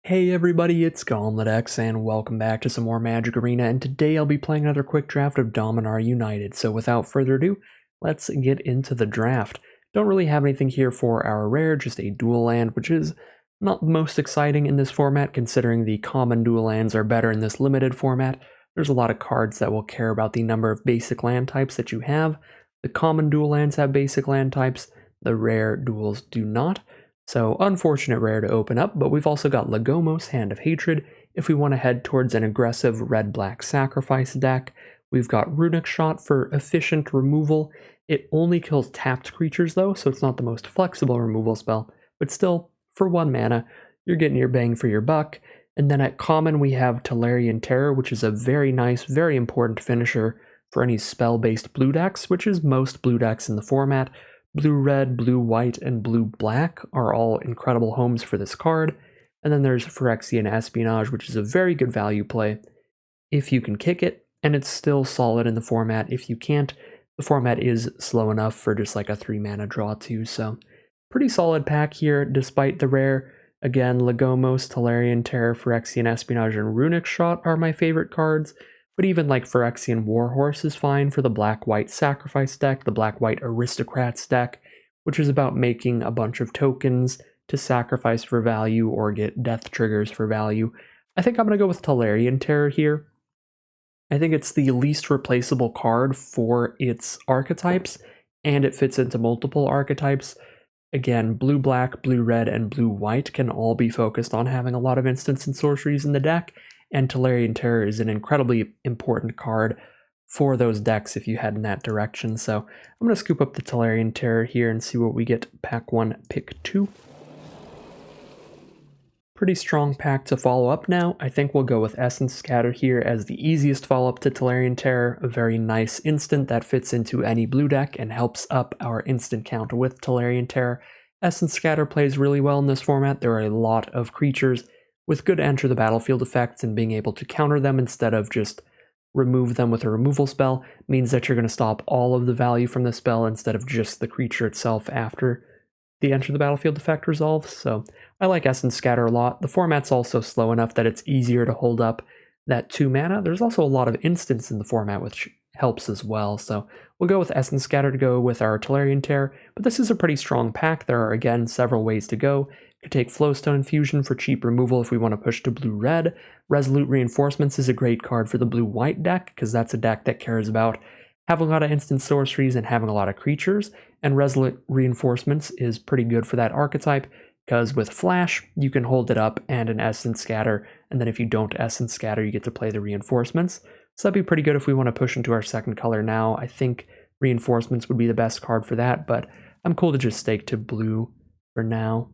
Hey everybody, it's GauntletX and welcome back to some more Magic Arena, and today I'll be playing another quick draft of Dominaria United. So without further ado, let's get into the draft. Don't really have anything here for our rare, just a dual land, which is not the most exciting in this format considering the common dual lands are better in this limited format. There's a lot of cards that will care about the number of basic land types that you have. The common dual lands have basic land types, the rare duals do not. So unfortunate rare to open up, but we've also got Legomos, Hand of Hatred. If we want to head towards an aggressive red-black sacrifice deck, we've got Runic Shot for efficient removal. It only kills tapped creatures though, so it's not the most flexible removal spell, but still, for 1 mana, you're getting your bang for your buck. And then at common we have Tolarian Terror, which is a very nice, very important finisher for any spell-based blue decks, which is most blue decks in the format. Blue-red, blue-white, and blue-black are all incredible homes for this card. And then there's Phyrexian Espionage, which is a very good value play if you can kick it, and it's still solid in the format. If you can't, the format is slow enough for just like a 3-mana draw too, so pretty solid pack here despite the rare. Again, Legomos, Tolarian Terror, Phyrexian Espionage, and Runic Shot are my favorite cards. But even like Phyrexian Warhorse is fine for the black-white sacrifice deck, the black-white aristocrats deck, which is about making a bunch of tokens to sacrifice for value or get death triggers for value. I think I'm going to go with Tolarian Terror here. I think it's the least replaceable card for its archetypes, and it fits into multiple archetypes. Again, blue-black, blue-red, and blue-white can all be focused on having a lot of instants and sorceries in the deck, and Tolarian Terror is an incredibly important card for those decks if you head in that direction. So I'm going to scoop up the Tolarian Terror here and see what we get pack 1, pick 2. Pretty strong pack to follow up now. I think we'll go with Essence Scatter here as the easiest follow-up to Tolarian Terror, a very nice instant that fits into any blue deck and helps up our instant count with Tolarian Terror. Essence Scatter plays really well in this format. There are a lot of creatures with good enter the battlefield effects, and being able to counter them instead of just remove them with a removal spell means that you're going to stop all of the value from the spell instead of just the creature itself after the enter the battlefield effect resolves. So I like Essence Scatter a lot. The format's also slow enough that it's easier to hold up that 2 mana. There's also a lot of instants in the format, which helps as well. So we'll go with Essence Scatter to go with our Tolarian Terror, but this is a pretty strong pack. There are, again, several ways to go. Could take Flowstone Infusion for cheap removal if we want to push to blue-red. Resolute Reinforcements is a great card for the blue-white deck, because that's a deck that cares about having a lot of instant sorceries and having a lot of creatures, and Resolute Reinforcements is pretty good for that archetype, because with Flash, you can hold it up and an Essence Scatter, and then if you don't Essence Scatter, you get to play the Reinforcements. So that'd be pretty good if we want to push into our second color now. I think Reinforcements would be the best card for that, but I'm cool to just stake to blue for now.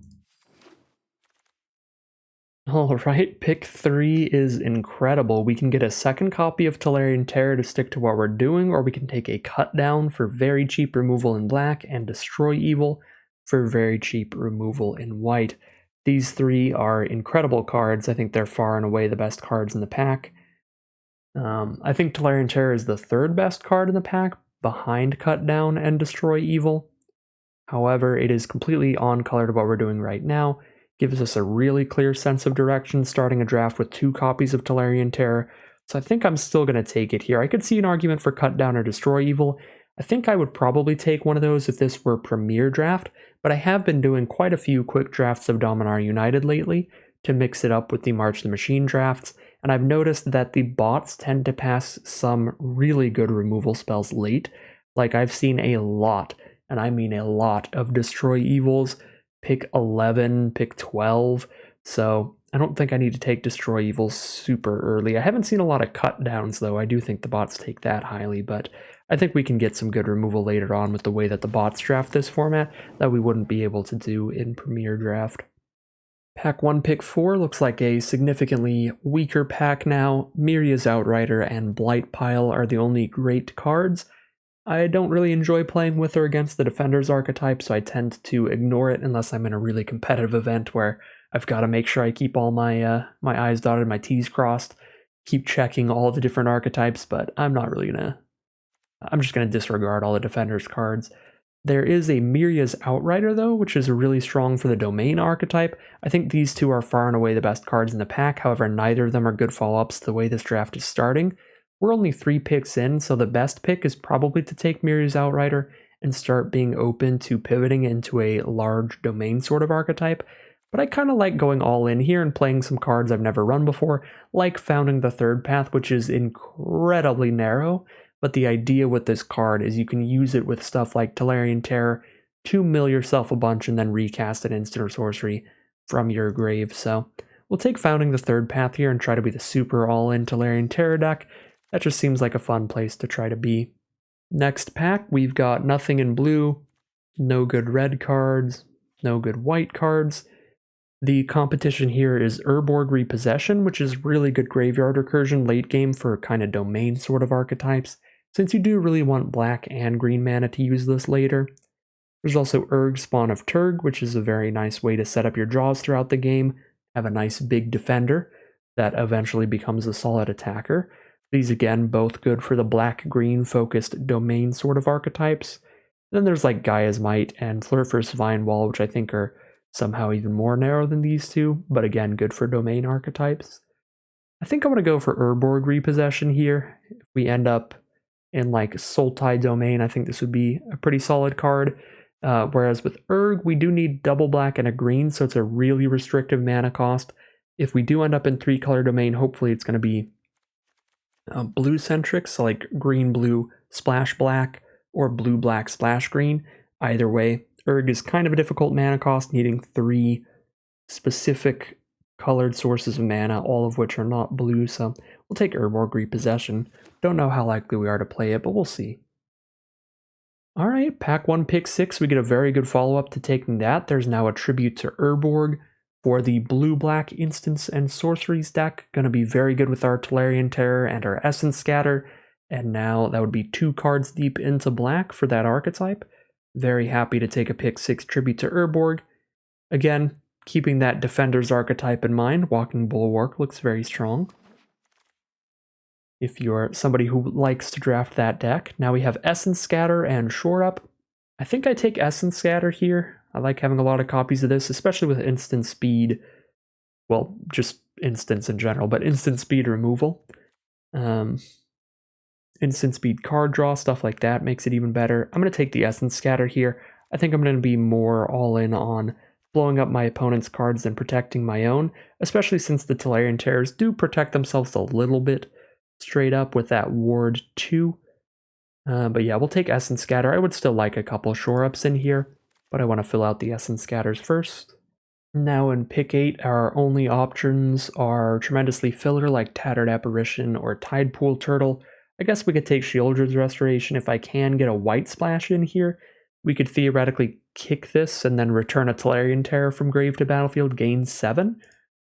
Alright, pick 3 is incredible. We can get a second copy of Tolarian Terror to stick to what we're doing, or we can take a cut down for very cheap removal in black and Destroy Evil for very cheap removal in white. These 3 are incredible cards. I think they're far and away the best cards in the pack. I think Tolarian Terror is the 3rd best card in the pack, behind Cut Down and Destroy Evil. However, it is completely on color to what we're doing right now. Gives us a really clear sense of direction, starting a draft with 2 copies of Tolarian Terror. So I think I'm still going to take it here. I could see an argument for Cut Down or Destroy Evil. I think I would probably take one of those if this were Premier Draft, but I have been doing quite a few quick drafts of Dominaria United lately to mix it up with the March the Machine drafts, and I've noticed that the bots tend to pass some really good removal spells late. Like, I've seen a lot, and I mean a lot, of Destroy Evils, pick 11, pick 12, so I don't think I need to take Destroy Evils super early. I haven't seen a lot of cut downs though. I do think the bots take that highly, but I think we can get some good removal later on with the way that the bots draft this format that we wouldn't be able to do in Premier Draft. Pack 1, pick 4 looks like a significantly weaker pack now. Miria's Outrider and Blightpile are the only great cards. I don't really enjoy playing with or against the Defender's archetype, so I tend to ignore it unless I'm in a really competitive event where I've got to make sure I keep all my my I's dotted, my T's crossed, keep checking all the different archetypes, but I'm not really gonna... I'm just gonna disregard all the Defender's cards. There is a Miria's Outrider, though, which is really strong for the Domain archetype. I think these two are far and away the best cards in the pack, however, neither of them are good follow-ups the way this draft is starting. We're only 3 picks in, so the best pick is probably to take Miria's Outrider and start being open to pivoting into a large Domain sort of archetype. But I kind of like going all in here and playing some cards I've never run before, like Founding the Third Path, which is incredibly narrow. But the idea with this card is you can use it with stuff like Tolarian Terror to mill yourself a bunch and then recast an instant or sorcery from your grave. So we'll take Founding the Third Path here and try to be the super all-in Tolarian Terror deck. That just seems like a fun place to try to be. Next pack, we've got nothing in blue, no good red cards, no good white cards. The competition here is Urborg Repossession, which is really good graveyard recursion late game for kind of Domain sort of archetypes, since you do really want black and green mana to use this later. There's also Urg Spawn of Turg, which is a very nice way to set up your draws throughout the game, have a nice big defender that eventually becomes a solid attacker. These again, both good for the black-green focused Domain sort of archetypes. Then there's like Gaia's Might and Flurfur's Vine Wall, which I think are somehow even more narrow than these two, but again, good for Domain archetypes. I think I'm going to go for Urborg Repossession here. If we end up in like Sultai Domain, I think this would be a pretty solid card. Whereas with Urg, we do need double black and a green, so it's a really restrictive mana cost. If we do end up in 3-color Domain, hopefully it's going to be blue-centric, so like green-blue splash black or blue-black splash green. Either way, Urg is kind of a difficult mana cost, needing 3 specific colored sources of mana, all of which are not blue, so we'll take Urborg Repossession. Don't know how likely we are to play it, but we'll see. Alright, pack 1, pick 6, we get a very good follow-up to taking that. There's now a tribute to Urborg for the blue-black instants and sorceries deck. Going to be very good with our Tolarian Terror and our Essence Scatter, and now that would be 2 cards deep into black for that archetype. Very happy to take a pick 6 tribute to Urborg. Again, keeping that Defender's archetype in mind, Walking Bulwark looks very strong if you're somebody who likes to draft that deck. Now we have Essence Scatter and Shore Up. I think I take Essence Scatter here. I like having a lot of copies of this, especially with instant speed. Well, just instants in general, but instant speed removal. Instant speed card draw, stuff like that makes it even better. I'm going to take the Essence Scatter here. I think I'm going to be more all in on blowing up my opponent's cards than protecting my own, especially since the Tolarian Terrors do protect themselves a little bit straight up with that Ward 2. But yeah, we'll take Essence Scatter. I would still like a couple Shore Ups in here, but I want to fill out the Essence Scatters first. Now in pick 8, our only options are tremendously filler like Tattered Apparition or Tidepool Turtle. I guess we could take Shieldred's Restoration. If I can get a white splash in here, we could theoretically kick this and then return a Tolarian Terror from grave to battlefield, gain 7.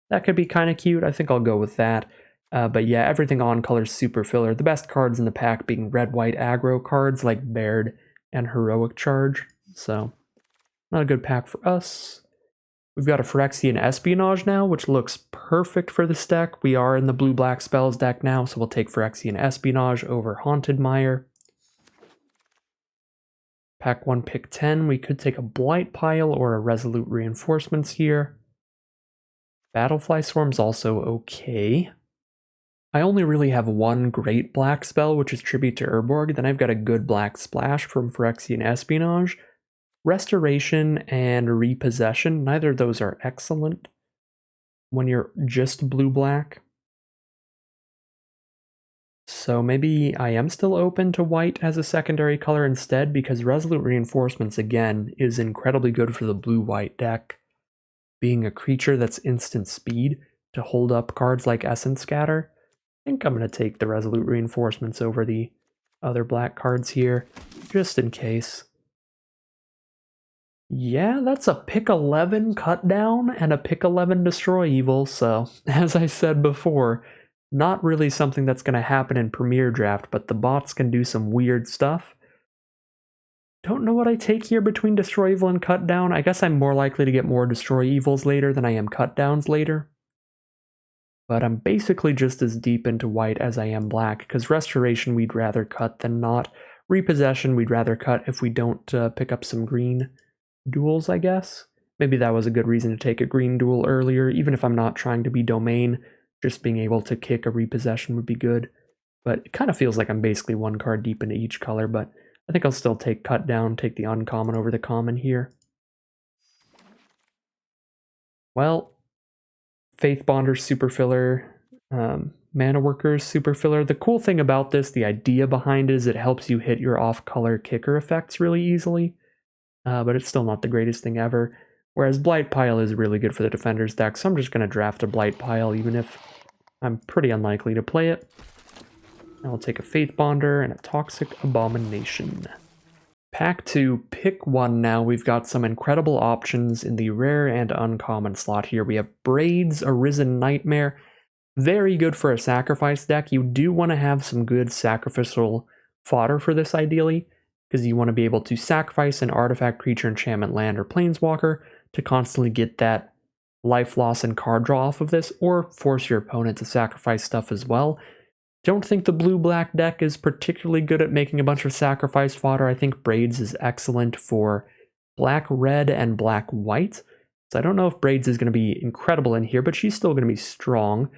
That could be kind of cute. I think I'll go with that. But yeah, everything on color is super filler. The best cards in the pack being red-white aggro cards like Baird and Heroic Charge. So, not a good pack for us. We've got a Phyrexian Espionage now, which looks perfect for this deck. We are in the blue-black spells deck now, so we'll take Phyrexian Espionage over Haunted Mire. Pack 1, pick 10, we could take a Blight Pile or a Resolute Reinforcements here. Battlefly Swarm's also okay. I only really have one great black spell, which is Tribute to Urborg. Then I've got a good black splash from Phyrexian Espionage. Restoration and Repossession, neither of those are excellent when you're just blue-black. So maybe I am still open to white as a secondary color instead, because Resolute Reinforcements, again, is incredibly good for the blue-white deck. Being a creature that's instant speed to hold up cards like Essence Scatter. I think I'm going to take the Resolute Reinforcements over the other black cards here, just in case. Yeah, that's a pick 11 cut down and a pick 11 destroy evil, so as I said before, not really something that's going to happen in Premier Draft, but the bots can do some weird stuff. Don't know what I take here between destroy evil and cut down. I guess I'm more likely to get more destroy evils later than I am cut downs later. But I'm basically just as deep into white as I am black, because Restoration we'd rather cut than not. Repossession we'd rather cut if we don't pick up some green duels, I guess. Maybe that was a good reason to take a green duel earlier, even if I'm not trying to be domain, just being able to kick a repossession would be good. But it kind of feels like I'm basically one card deep into each color, but I think I'll still take cut down, take the uncommon over the common here. Well, Faith Bonder super filler, Mana Workers super filler. The cool thing about this, the idea behind it, is it helps you hit your off-color kicker effects really easily, but it's still not the greatest thing ever. Whereas Blight Pile is really good for the Defender's deck, so I'm just going to draft a Blight Pile even if I'm pretty unlikely to play it. I'll take a Faith Bonder and a Toxic Abomination. Pack 2, pick one now. We've got some incredible options in the rare and uncommon slot here. We have Braids, Arisen Nightmare. Very good for a sacrifice deck. You do want to have some good sacrificial fodder for this ideally, because you want to be able to sacrifice an artifact, creature, enchantment, land, or planeswalker to constantly get that life loss and card draw off of this, or force your opponent to sacrifice stuff as well. Don't think the blue-black deck is particularly good at making a bunch of sacrifice fodder. I think Braids is excellent for black-red and black-white. So I don't know if Braids is going to be incredible in here, but she's still going to be strong.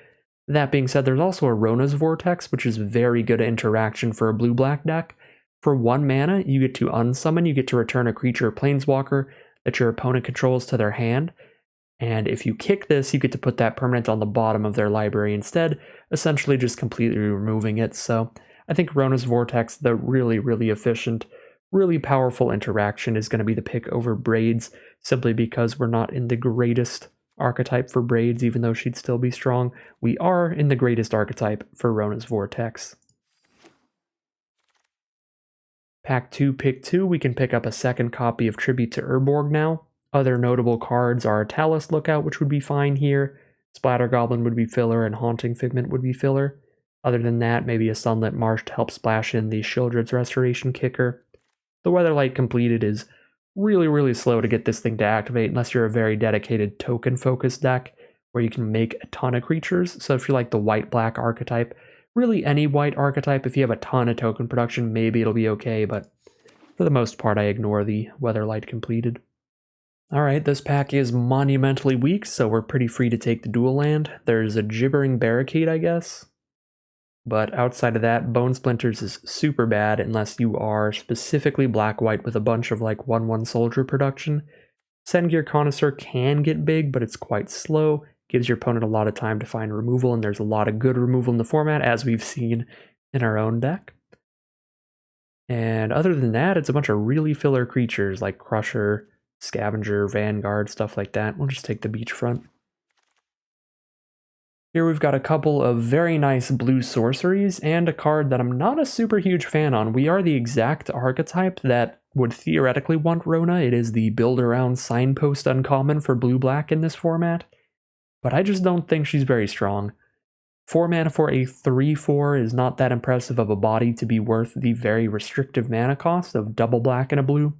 That being said, there's also a Rona's Vortex, which is very good interaction for a blue-black deck. For 1 mana, you get to unsummon, you get to return a creature or planeswalker that your opponent controls to their hand. And if you kick this, you get to put that permanent on the bottom of their library instead, essentially just completely removing it. So I think Rona's Vortex, the really, really efficient, really powerful interaction, is going to be the pick over Braids, simply because we're not in the greatest archetype for Braids, even though she'd still be strong. We are in the greatest archetype for Rona's Vortex. Pack 2, pick 2, we can pick up a second copy of Tribute to Urborg now. Other notable cards are Talus Lookout, which would be fine here. Splatter Goblin would be filler, and Haunting Figment would be filler. Other than that, maybe a Sunlit Marsh to help splash in the Shieldred's Restoration kicker. The Weatherlight Completed is really, really slow to get this thing to activate unless you're a very dedicated token-focused deck where you can make a ton of creatures. So if you're like the white-black archetype, really any white archetype, if you have a ton of token production, maybe it'll be okay, but for the most part, I ignore the Weatherlight Completed. Alright, this pack is monumentally weak, so we're pretty free to take the dual land. There's a Gibbering Barricade, I guess. But outside of that, Bone Splinters is super bad unless you are specifically black-white with a bunch of like 1/1 soldier production. Sendgear Connoisseur can get big, but it's quite slow. Gives your opponent a lot of time to find removal, and there's a lot of good removal in the format, as we've seen in our own deck. And other than that, it's a bunch of really filler creatures like Crusher, Scavenger, Vanguard, stuff like that. We'll just take the beachfront. Here we've got a couple of very nice blue sorceries and a card that I'm not a super huge fan on. We are the exact archetype that would theoretically want Rona. It is the build around Signpost uncommon for blue-black in this format, but I just don't think she's very strong. 4 mana for a 3/4 is not that impressive of a body to be worth the very restrictive mana cost of double black and a blue.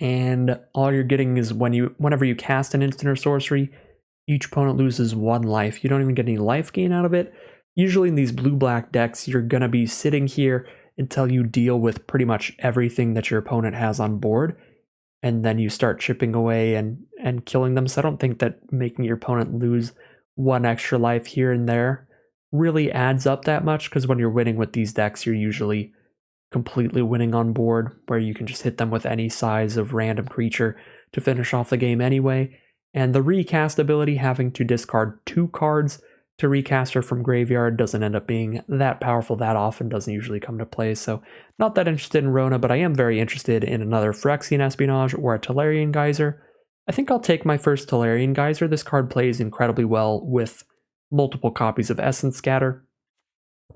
And all you're getting is whenever you cast an instant or sorcery, each opponent loses 1 life. You don't even get any life gain out of it. Usually in these blue-black decks, you're going to be sitting here until you deal with pretty much everything that your opponent has on board, and then you start chipping away and killing them. So I don't think that making your opponent lose 1 extra life here and there really adds up that much, because when you're winning with these decks, you're usually completely winning on board, where you can just hit them with any size of random creature to finish off the game anyway. And the recast ability, having to discard 2 cards to recast her from graveyard, doesn't end up being that powerful that often, doesn't usually come to play, so not that interested in Rona, but I am very interested in another Phyrexian Espionage or a Tolarian Geyser. I think I'll take my first Tolarian Geyser. This card plays incredibly well with multiple copies of Essence Scatter.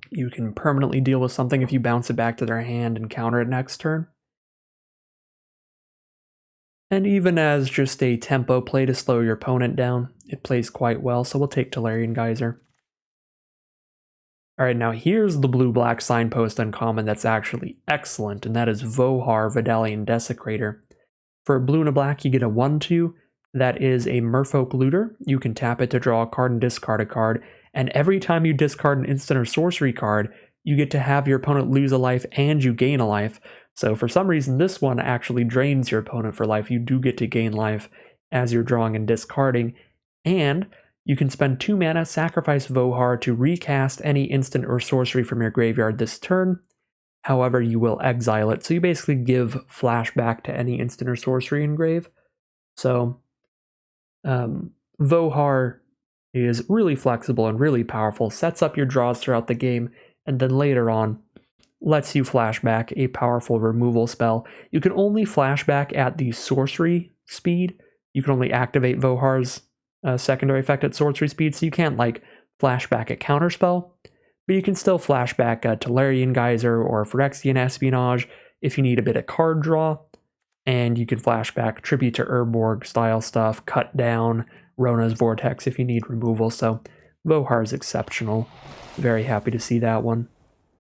You can permanently deal with something if you bounce it back to their hand and counter it next turn. And even as just a tempo play to slow your opponent down, it plays quite well, so we'll take Tolarian Geyser. Alright, now here's the blue-black signpost uncommon that's actually excellent, and that is Vohar, Vidalian Desecrator. For a blue and a black, you get a 1/2. That is a Merfolk Looter. You can tap it to draw a card and discard a card, and every time you discard an instant or sorcery card, you get to have your opponent lose a life and you gain a life. So for some reason, this one actually drains your opponent for life. You do get to gain life as you're drawing and discarding. And you can spend 2 mana, sacrifice Vohar to recast any instant or sorcery from your graveyard this turn. However, you will exile it. So you basically give flashback to any instant or sorcery in grave. So Vohar is really flexible and really powerful, sets up your draws throughout the game, and then later on lets you flashback a powerful removal spell. You can only flashback at the sorcery speed. You can only activate Vohar's secondary effect at sorcery speed, so you can't like flashback a counterspell, but you can still flashback a Tolarian Geyser or Phyrexian Espionage if you need a bit of card draw, and you can flashback Tribute to Urborg style stuff, Cut Down, Rona's Vortex if you need removal, so Vohar is exceptional. Very happy to see that one.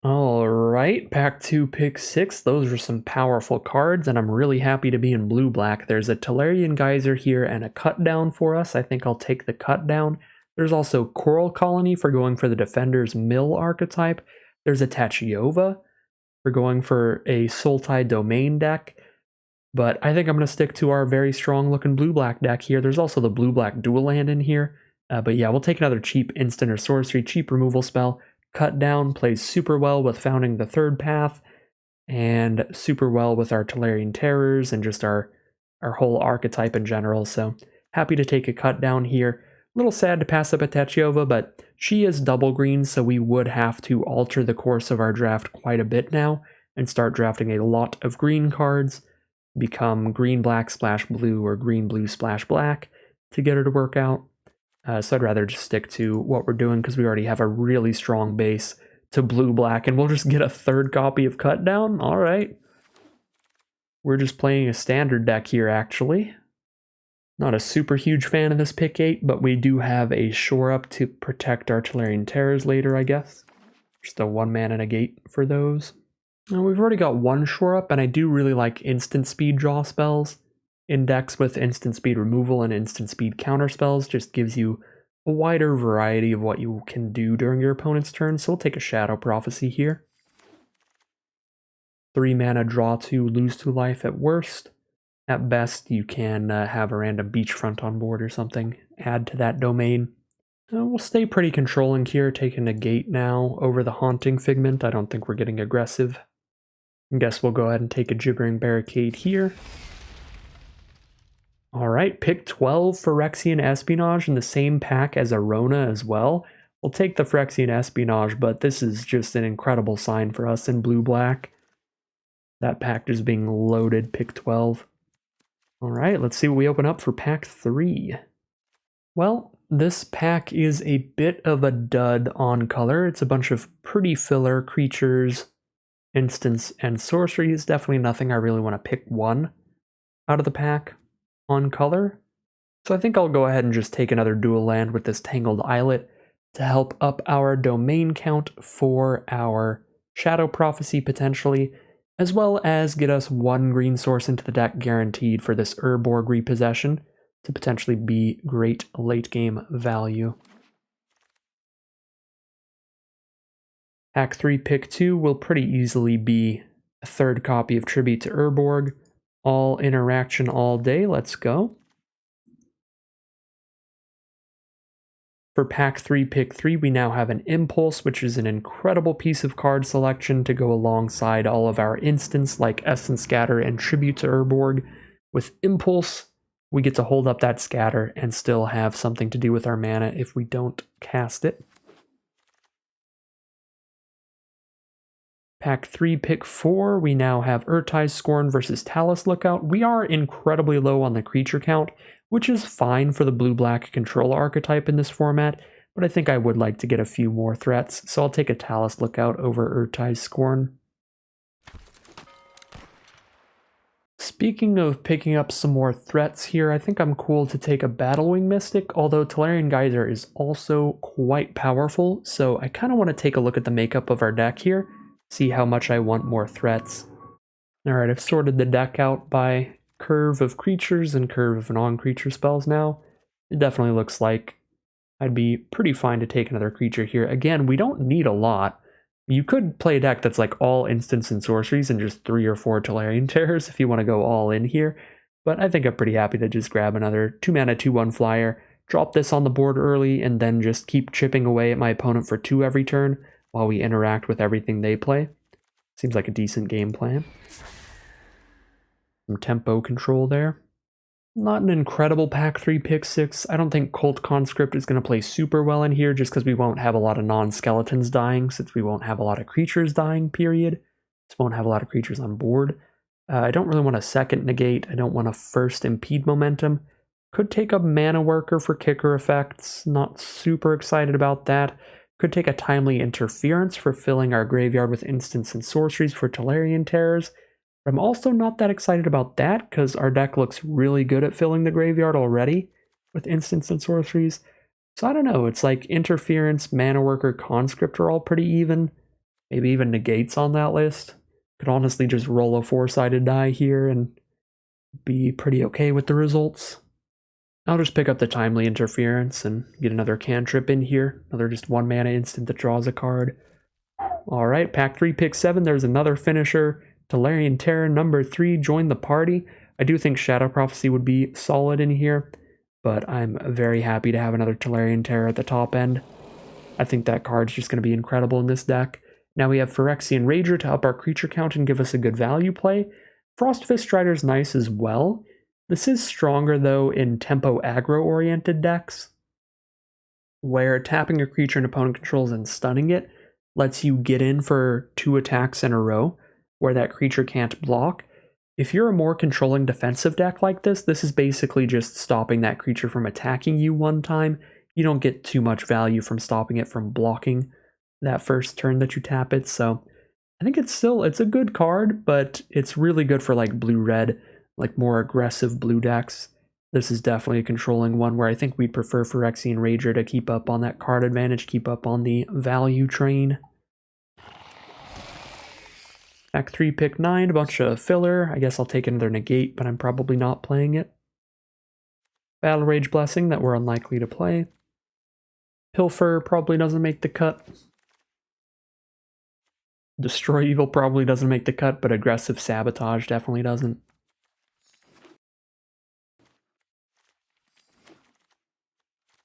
Alright, pack 2, pick 6. Those are some powerful cards, and I'm really happy to be in blue-black. There's a Tolarian Geyser here and a Cut Down for us. I think I'll take the Cut Down. There's also Coral Colony for going for the Defender's Mill archetype. There's a Tachiova for going for a Sultai Domain deck. But I think I'm going to stick to our very strong-looking blue-black deck here. There's also the blue-black dual land in here. But yeah, we'll take another cheap instant or sorcery, cheap removal spell. Cut Down plays super well with Founding the Third Path, and super well with our Tolarian Terrors and just our whole archetype in general. So happy to take a Cut Down here. A little sad to pass up a Tachiova, but she is double green, so we would have to alter the course of our draft quite a bit now and start drafting a lot of green cards, become green-black splash blue or green-blue splash black to get her to work out. So I'd rather just stick to what we're doing because we already have a really strong base to blue-black, and we'll just get a third copy of Cut Down. All right. We're just playing a standard deck here, actually. Not a super huge fan of this pick 8, but we do have a Shore Up to protect our Tolarian Terrors later, I guess. Just a 1-mana and a gate for those. Now, we've already got 1 Shore Up, and I do really like instant speed draw spells. In decks with instant speed removal and instant speed counter spells just gives you a wider variety of what you can do during your opponent's turn, so we'll take a Shadow Prophecy here. 3 mana, draw 2, lose 2 life at worst. At best, you can have a random beachfront on board or something, add to that domain. We'll stay pretty controlling here, taking a gate now over the Haunting Figment. I don't think we're getting aggressive. I guess we'll go ahead and take a Gibbering Barricade here. Alright, pick 12 Phyrexian Espionage in the same pack as Arona as well. We'll take the Phyrexian Espionage, but this is just an incredible sign for us in blue-black. That pack just being loaded, pick 12. Alright, let's see what we open up for pack 3. Well, this pack is a bit of a dud on color. It's a bunch of pretty filler creatures, instants, and sorceries. Definitely nothing I really want to pick one out of the pack on color. So I think I'll go ahead and just take another dual land with this Tangled Islet to help up our domain count for our Shadow Prophecy potentially, as well as get us 1 green source into the deck guaranteed for this Urborg repossession to potentially be great late game value. Pack 3, pick 2 will pretty easily be a 3rd copy of Tribute to Urborg. All interaction all day, let's go. For pack 3, pick 3, we now have an Impulse, which is an incredible piece of card selection to go alongside all of our instants like Essence Scatter and Tribute to Urborg. With Impulse, we get to hold up that scatter and still have something to do with our mana if we don't cast it. Pack 3, pick 4, we now have Urtai's Scorn versus Talus Lookout. We are incredibly low on the creature count, which is fine for the blue-black control archetype in this format, but I think I would like to get a few more threats, so I'll take a Talus Lookout over Urtai's Scorn. Speaking of picking up some more threats here, I think I'm cool to take a Battlewing Mystic, although Tolarian Geyser is also quite powerful, so I kind of want to take a look at the makeup of our deck here, see how much I want more threats. Alright, I've sorted the deck out by curve of creatures and curve of non-creature spells now. It definitely looks like I'd be pretty fine to take another creature here. Again, we don't need a lot. You could play a deck that's like all instants and sorceries and just 3 or 4 Tolarian Terrors if you want to go all in here, but I think I'm pretty happy to just grab another 2-mana 2/1 flyer, drop this on the board early, and then just keep chipping away at my opponent for 2 every turn while we interact with everything they play. Seems like a decent game plan. Some tempo control there. Not an incredible pack 3 pick 6. I don't think Cult Conscript is going to play super well in here just because we won't have a lot of non-skeletons dying, since we won't have a lot of creatures dying, period. Just won't have a lot of creatures on board. I don't really want a second negate. I don't want a first impede momentum. Could take a mana worker for kicker effects. Not super excited about that. Could take a timely interference for filling our graveyard with instants and sorceries for Tolarian Terrors. But I'm also not that excited about that because our deck looks really good at filling the graveyard already with instants and sorceries. So I don't know, it's like interference, mana worker, conscript are all pretty even. Maybe even negates on that list. Could honestly just roll a 4-sided die here and be pretty okay with the results. I'll just pick up the timely interference and get another cantrip in here. Another just 1 mana instant that draws a card. Alright, pack 3, pick 7, there's another finisher. Tolarian Terror number 3 joined the party. I do think Shadow Prophecy would be solid in here, but I'm very happy to have another Tolarian Terror at the top end. I think that card's just going to be incredible in this deck. Now we have Phyrexian Rager to up our creature count and give us a good value play. Frostfist Strider's nice as well. This is stronger though in tempo aggro-oriented decks, where tapping a creature an opponent controls and stunning it lets you get in for 2 attacks in a row, where that creature can't block. If you're a more controlling defensive deck like this, this is basically just stopping that creature from attacking you one time. You don't get too much value from stopping it from blocking that first turn that you tap it, so I think it's a good card, but it's really good for like blue-red, like more aggressive blue decks. This is definitely a controlling one where I think we'd prefer Phyrexian Rager to keep up on that card advantage, keep up on the value train. Pack 3, pick 9, a bunch of filler. I guess I'll take another negate, but I'm probably not playing it. Battle Rage Blessing that we're unlikely to play. Pilfer probably doesn't make the cut. Destroy Evil probably doesn't make the cut, but Aggressive Sabotage definitely doesn't.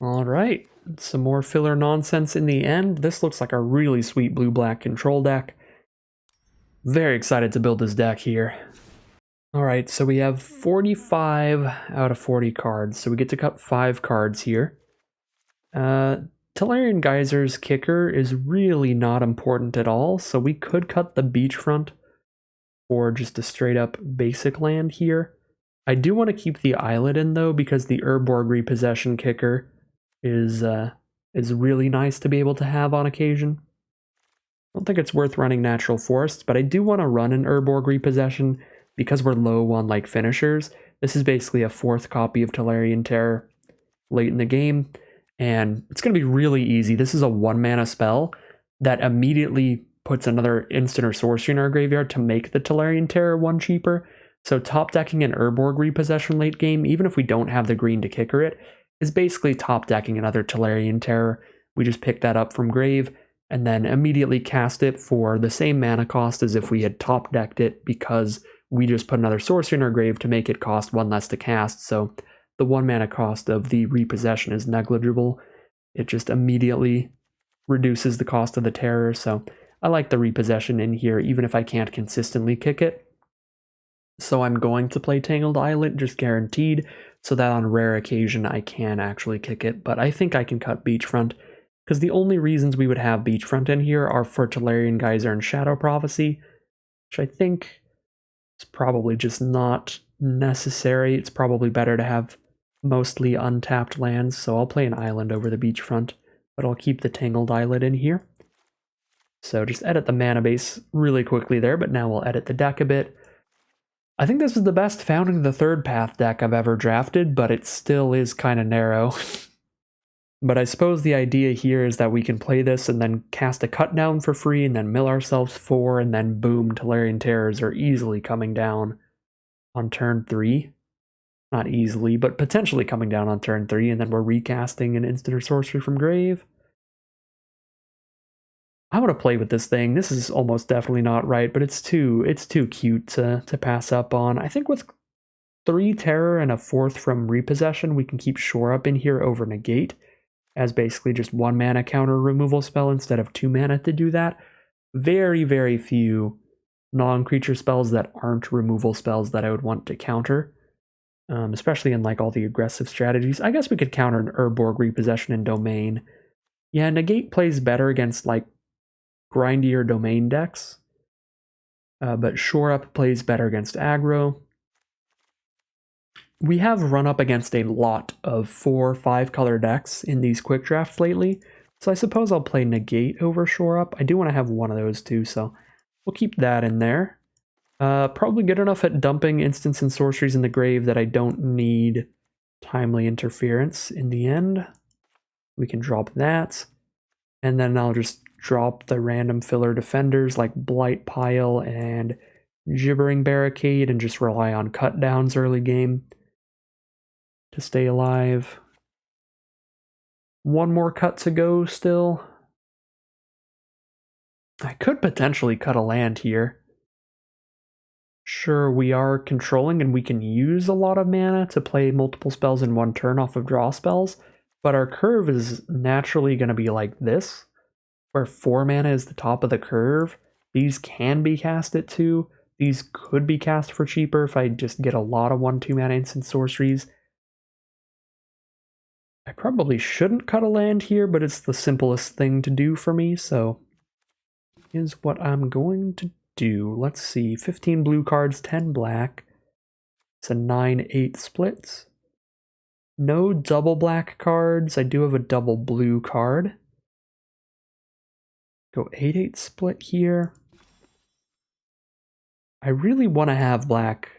Alright, some more filler nonsense in the end. This looks like a really sweet blue-black control deck. Very excited to build this deck here. Alright, so we have 45 out of 40 cards, so we get to cut 5 cards here. Tolarian Geyser's kicker is really not important at all, so we could cut the beachfront for just a straight up basic land here. I do want to keep the islet in though, because the Urborg Repossession kicker is really nice to be able to have on occasion. I don't think it's worth running Natural Forests, but I do want to run an Urborg Repossession because we're low on like finishers. This is basically a 4th copy of Tolarian Terror late in the game, and it's going to be really easy. This is a 1-mana spell that immediately puts another instant or sorcery in our graveyard to make the Tolarian Terror 1 cheaper. So top decking an Urborg Repossession late game, even if we don't have the green to kicker it, is basically top decking another Tolarian Terror. We just pick that up from grave and then immediately cast it for the same mana cost as if we had top decked it, because we just put another sorcery in our grave to make it cost 1 less to cast. So the 1 mana cost of the repossession is negligible. It just immediately reduces the cost of the terror. So I like the repossession in here, even if I can't consistently kick it. So I'm going to play Tangled Islet, just guaranteed, so that on rare occasion I can actually kick it. But I think I can cut Beachfront, because the only reasons we would have Beachfront in here are for Tolarian Geyser and Shadow Prophecy, which I think is probably just not necessary. It's probably better to have mostly untapped lands, so I'll play an island over the Beachfront, but I'll keep the Tangled Islet in here. So just edit the mana base really quickly there, but now we'll edit the deck a bit. I think this is the best Founding the Third Path deck I've ever drafted, but it still is kind of narrow. But I suppose the idea here is that we can play this and then cast a cut down for free and then mill ourselves 4, and then boom, Tolarian Terrors are easily coming down on turn 3. Not easily, but potentially coming down on turn 3, and then we're recasting an instant or sorcery from grave. I want to play with this thing. This is almost definitely not right, but it's too cute to pass up on. I think with 3 terror and a 4th from repossession, we can keep Shore Up in here over Negate as basically just 1 mana counter removal spell instead of 2 mana to do that. Very, very few non-creature spells that aren't removal spells that I would want to counter, especially in like all the aggressive strategies. I guess we could counter an Urborg Repossession and Domain. Yeah, Negate plays better against like grindier Domain decks, but Shore Up plays better against aggro. We have run up against a lot of 4-5 color decks in these quick drafts lately, so I suppose I'll play Negate over Shore Up. I do want to have one of those too, so we'll keep that in there. Probably good enough at dumping instants and sorceries in the grave that I don't need Timely Interference in the end. We can drop that, and then I'll just drop the random filler defenders like Blight Pile and Gibbering Barricade and just rely on cut downs early game to stay alive. One more cut to go still. I could potentially cut a land here. Sure, we are controlling and we can use a lot of mana to play multiple spells in one turn off of draw spells, but our curve is naturally going to be like this, where 4 mana is the top of the curve. These can be cast at 2. These could be cast for cheaper if I just get a lot of 1-2 mana instant sorceries. I probably shouldn't cut a land here, but it's the simplest thing to do for me, so is what I'm going to do. Let's see, 15 blue cards, 10 black. It's a 9-8 split. No double black cards. I do have a double blue card. Go 8-8 split here. I really want to have black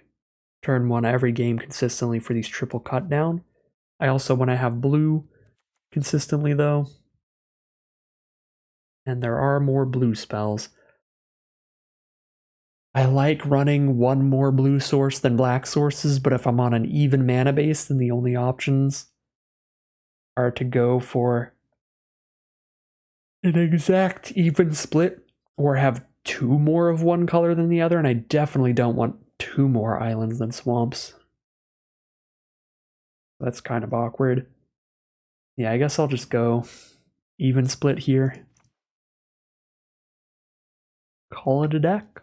turn 1 every game consistently for these triple cut down. I also want to have blue consistently though. And there are more blue spells. I like running one more blue source than black sources, but if I'm on an even mana base, then the only options are to go for an exact even split or have 2 more of one color than the other, and I definitely don't want 2 more islands than swamps. That's kind of awkward. Yeah, I guess I'll just go even split here. Call it a deck.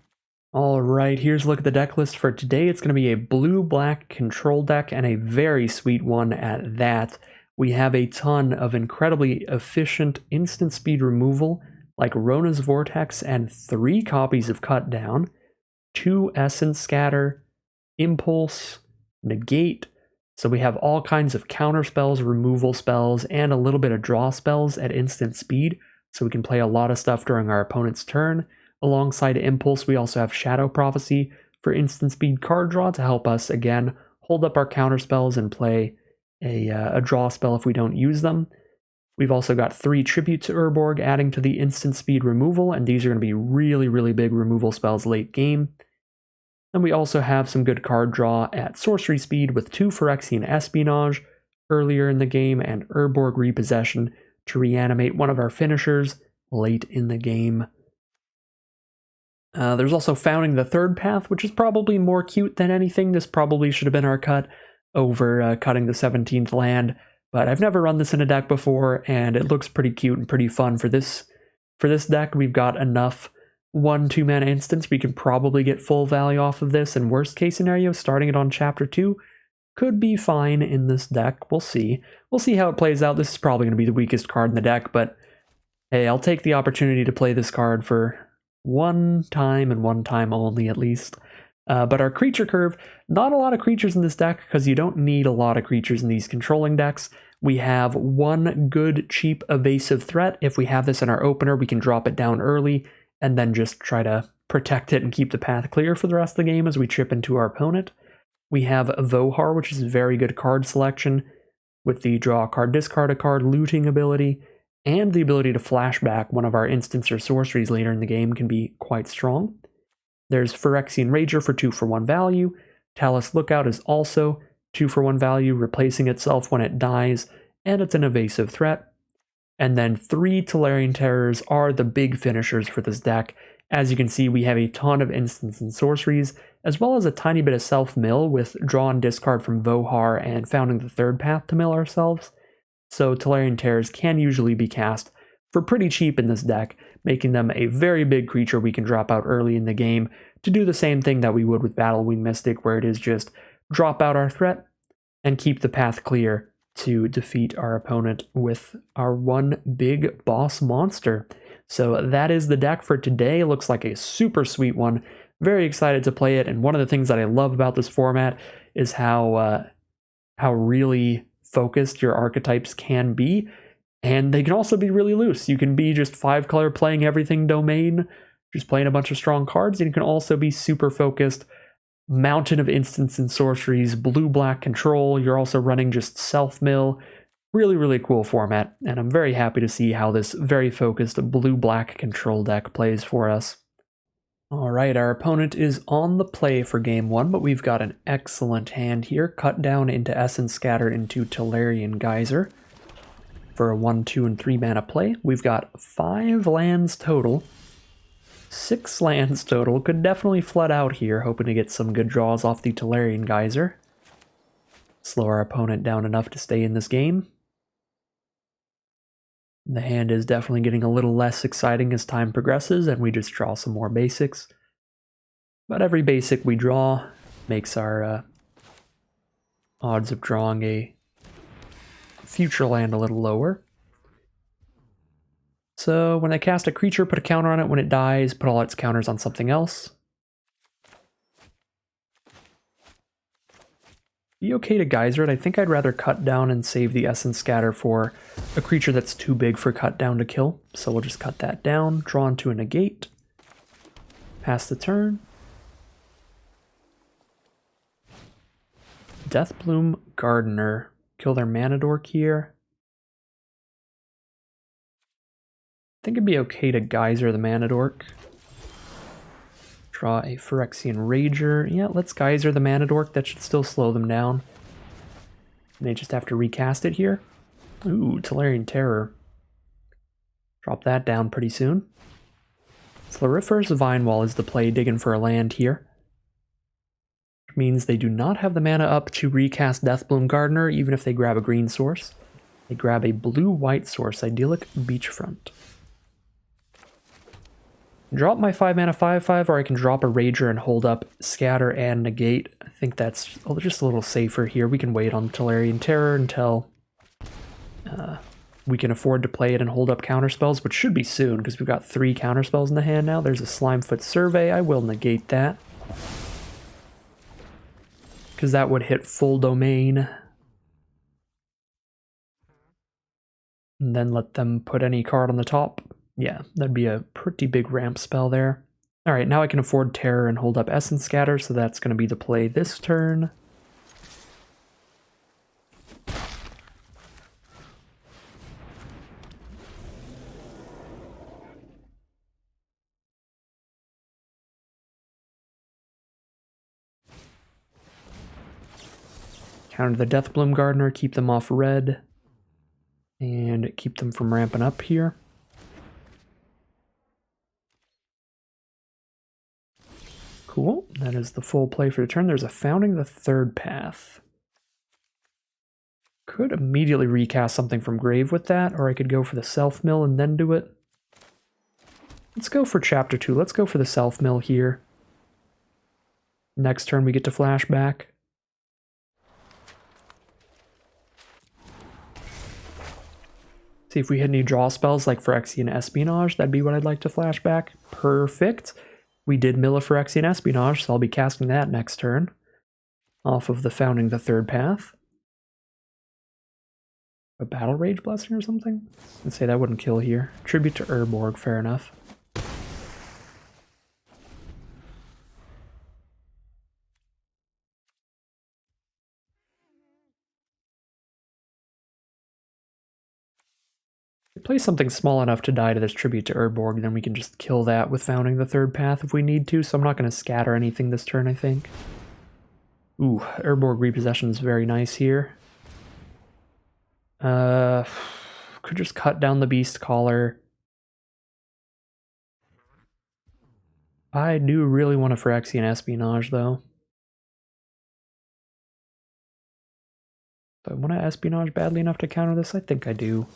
Alright, here's a look at the deck list for today. It's going to be a blue-black control deck, and a very sweet one at that. We have a ton of incredibly efficient instant speed removal, like Rona's Vortex and 3 copies of Cut Down, 2 Essence Scatter, Impulse, Negate. So we have all kinds of counter spells, removal spells, and a little bit of draw spells at instant speed, so we can play a lot of stuff during our opponent's turn. Alongside Impulse, we also have Shadow Prophecy for instant speed card draw to help us, again, hold up our counter spells and play a draw spell if we don't use them. We've also got 3 Tribute to Urborg adding to the instant speed removal, and these are going to be really, really big removal spells late game. And we also have some good card draw at sorcery speed with 2 Phyrexian Espionage earlier in the game and Urborg Repossession to reanimate one of our finishers late in the game. There's also Founding the Third Path, which is probably more cute than anything. This probably should have been our cut over cutting the 17th land, but I've never run this in a deck before, and it looks pretty cute and pretty fun for this deck. We've got enough 1-2 mana instants. We can probably get full value off of this, and worst case scenario, starting it on Chapter 2 could be fine in this deck. We'll see. We'll see how it plays out. This is probably going to be the weakest card in the deck, but hey, I'll take the opportunity to play this card for one time and one time only at least. But our creature curve, not a lot of creatures in this deck because you don't need a lot of creatures in these controlling decks. We have 1 good, cheap, evasive threat. If we have this in our opener, we can drop it down early and then just try to protect it and keep the path clear for the rest of the game as we chip into our opponent. We have Vohar, which is a very good card selection with the draw a card, discard a card, looting ability, and the ability to flashback one of our instants or sorceries later in the game can be quite strong. There's Phyrexian Rager for 2 for 1 value. Talus Lookout is also 2 for 1 value, replacing itself when it dies, and it's an evasive threat. And then 3 Tolarian Terrors are the big finishers for this deck. As you can see, we have a ton of instants and sorceries, as well as a tiny bit of self-mill with draw and discard from Vohar and Founding the Third Path to mill ourselves. So Tolarian Terrors can usually be cast for pretty cheap in this deck, making them a very big creature we can drop out early in the game to do the same thing that we would with Battlewing Mystic, where it is just drop out our threat and keep the path clear to defeat our opponent with our one big boss monster. So that is the deck for today. Looks like a super sweet one. Very excited to play it, and one of the things that I love about this format is how really focused your archetypes can be, and they can also be really loose. You can be just 5-color playing everything domain, just playing a bunch of strong cards, and you can also be super focused mountain of instants and sorceries, blue-black control. You're also running just self-mill. Really, really cool format, and I'm very happy to see how this very focused blue-black control deck plays for us. Alright, our opponent is on the play for game 1, but we've got an excellent hand here. Cut down into Essence Scatter into Tolarian Geyser for a 1, 2, and 3 mana play. We've got 5 lands total. 6 lands total. Could definitely flood out here, hoping to get some good draws off the Tolarian Geyser. Slow our opponent down enough to stay in this game. The hand is definitely getting a little less exciting as time progresses, and we just draw some more basics. But every basic we draw makes our odds of drawing a future land a little lower. So when I cast a creature, put a counter on it. When it dies, put all its counters on something else. Be okay to Geyser it. I think I'd rather cut down and save the Essence Scatter for a creature that's too big for cut down to kill. So we'll just cut that down, draw into a negate, pass the turn. Deathbloom Gardener. Kill their mana dork here. I think it'd be okay to Geyser the mana dork. Draw a Phyrexian Rager. Yeah, let's Geyser the mana dork. That should still slow them down. And they just have to recast it here. Ooh, Tolarian Terror. Drop that down pretty soon. Floriferous Vinewall is the play, digging for a land here. Which means they do not have the mana up to recast Deathbloom Gardener, even if they grab a green source. They grab a blue-white source, Idyllic Beachfront. Drop my 5-mana 5/5, or I can drop a Rager and hold up Scatter and Negate. I think that's just a little safer here. We can wait on Tolarian Terror until we can afford to play it and hold up counterspells, which should be soon, because we've got 3 counterspells in the hand now. There's a Slimefoot Survey. I will negate that, because that would hit full domain. And then let them put any card on the top. Yeah, that'd be a pretty big ramp spell there. Alright, now I can afford Terror and hold up Essence Scatter, so that's going to be the play this turn. Counter the Deathbloom Gardener, keep them off red, and keep them from ramping up here. Cool, that is the full play for the turn. There's a Founding the Third Path. Could immediately recast something from Grave with that, or I could go for the self-mill and then do it. Let's go for Chapter 2. Let's go for the self-mill here. Next turn we get to flashback. See if we hit any draw spells like Phyrexian Espionage. That'd be what I'd like to flashback. Perfect. We did mill a Phyrexian Espionage, so I'll be casting that next turn. Off of the Founding the Third Path. A Battle Rage Blessing or something? I'd say that wouldn't kill here. Tribute to Urborg, fair enough. Play something small enough to die to this Tribute to Urborg, then we can just kill that with Founding the Third Path if we need to, so I'm not going to scatter anything this turn, I think. Ooh, Urborg Repossession is very nice here. Could just cut down the beast collar. I do really want a Phyrexian Espionage, though. Do I want to Espionage badly enough to counter this? I think I do.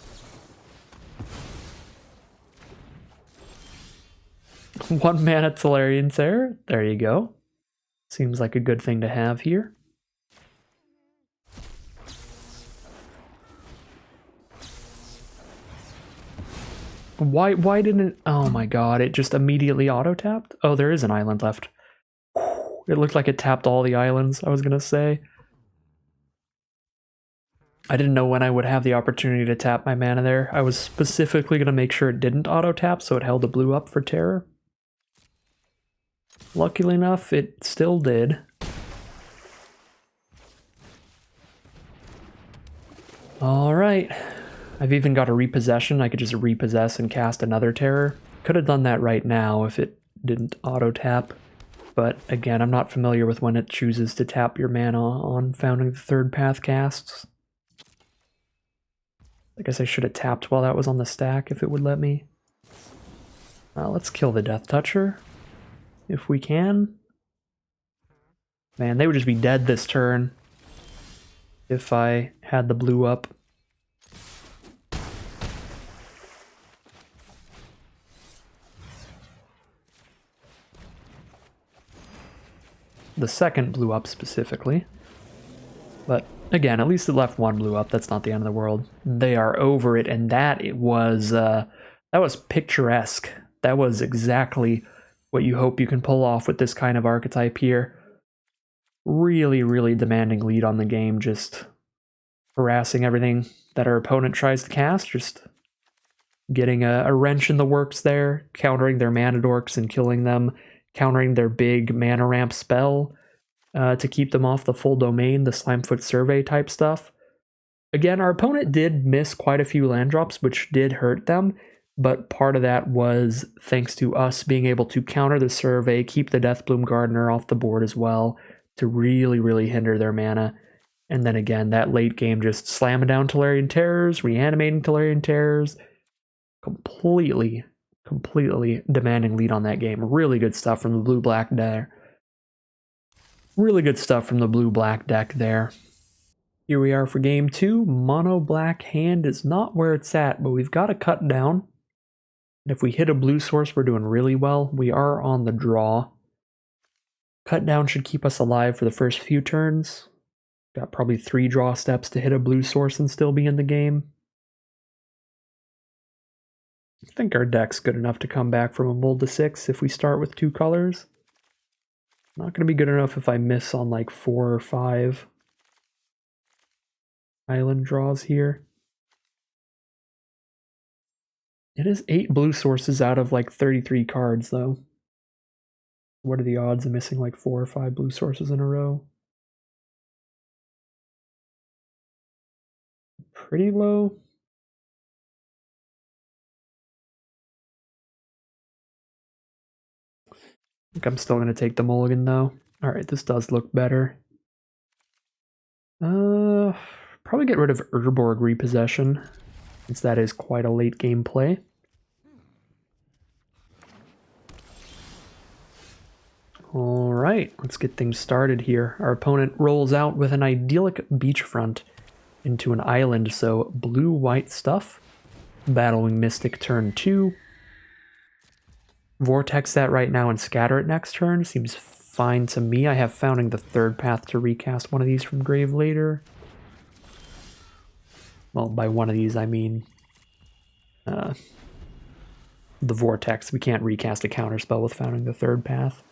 One mana Tolarian Terror. There you go. Seems like a good thing to have here. Why didn't it? Oh my god, it just immediately auto-tapped? Oh, there is an island left. It looked like it tapped all the islands, I was gonna say. I didn't know when I would have the opportunity to tap my mana there. I was specifically gonna make sure it didn't auto-tap, so it held a blue up for terror. Luckily enough, it still did. Alright. I've even got a repossession. I could just repossess and cast another terror. Could have done that right now if it didn't auto-tap. But again, I'm not familiar with when it chooses to tap your mana on Founding the Third Path casts. I guess I should have tapped while that was on the stack if it would let me. Let's kill the Death Toucher. If we can. Man, they would just be dead this turn if I had the blue up. The second blue up specifically. But again, at least it left one blue up. That's not the end of the world. They are over it, and that was picturesque. That was exactly what you hope you can pull off with this kind of archetype here. Really, really demanding lead on the game, just harassing everything that our opponent tries to cast, just getting a wrench in the works there, countering their mana dorks and killing them, countering their big mana ramp spell to keep them off the full domain, the Slimefoot Survey type stuff. Again, our opponent did miss quite a few land drops, which did hurt them, but part of that was thanks to us being able to counter the Survey, keep the Deathbloom Gardener off the board as well, to really, really hinder their mana. And then again, that late game just slamming down Tolarian Terrors, reanimating Tolarian Terrors, completely demanding lead on that game. Really good stuff from the blue-black there. Really good stuff from the blue-black deck there. Here we are for game 2. Mono-black hand is not where it's at, but we've got to cut down. And if we hit a blue source, we're doing really well. We are on the draw. Cut down should keep us alive for the first few turns. Got probably 3 draw steps to hit a blue source and still be in the game. I think our deck's good enough to come back from a mold to 6 if we start with 2 colors. Not going to be good enough if I miss on like 4 or 5 island draws here. It is 8 blue sources out of like 33 cards though. What are the odds of missing like 4 or 5 blue sources in a row? Pretty low. I think I'm still going to take the mulligan though. Alright, this does look better. Probably get rid of Urborg Repossession, since that is quite a late game play. Alright, let's get things started here. Our opponent rolls out with an idyllic beachfront into an island, so blue-white stuff. Battling Mystic turn 2. Vortex that right now and scatter it next turn. Seems fine to me. I have Founding the Third Path to recast one of these from grave later. Well, by one of these I mean the Vortex. We can't recast a counterspell with Founding the Third Path.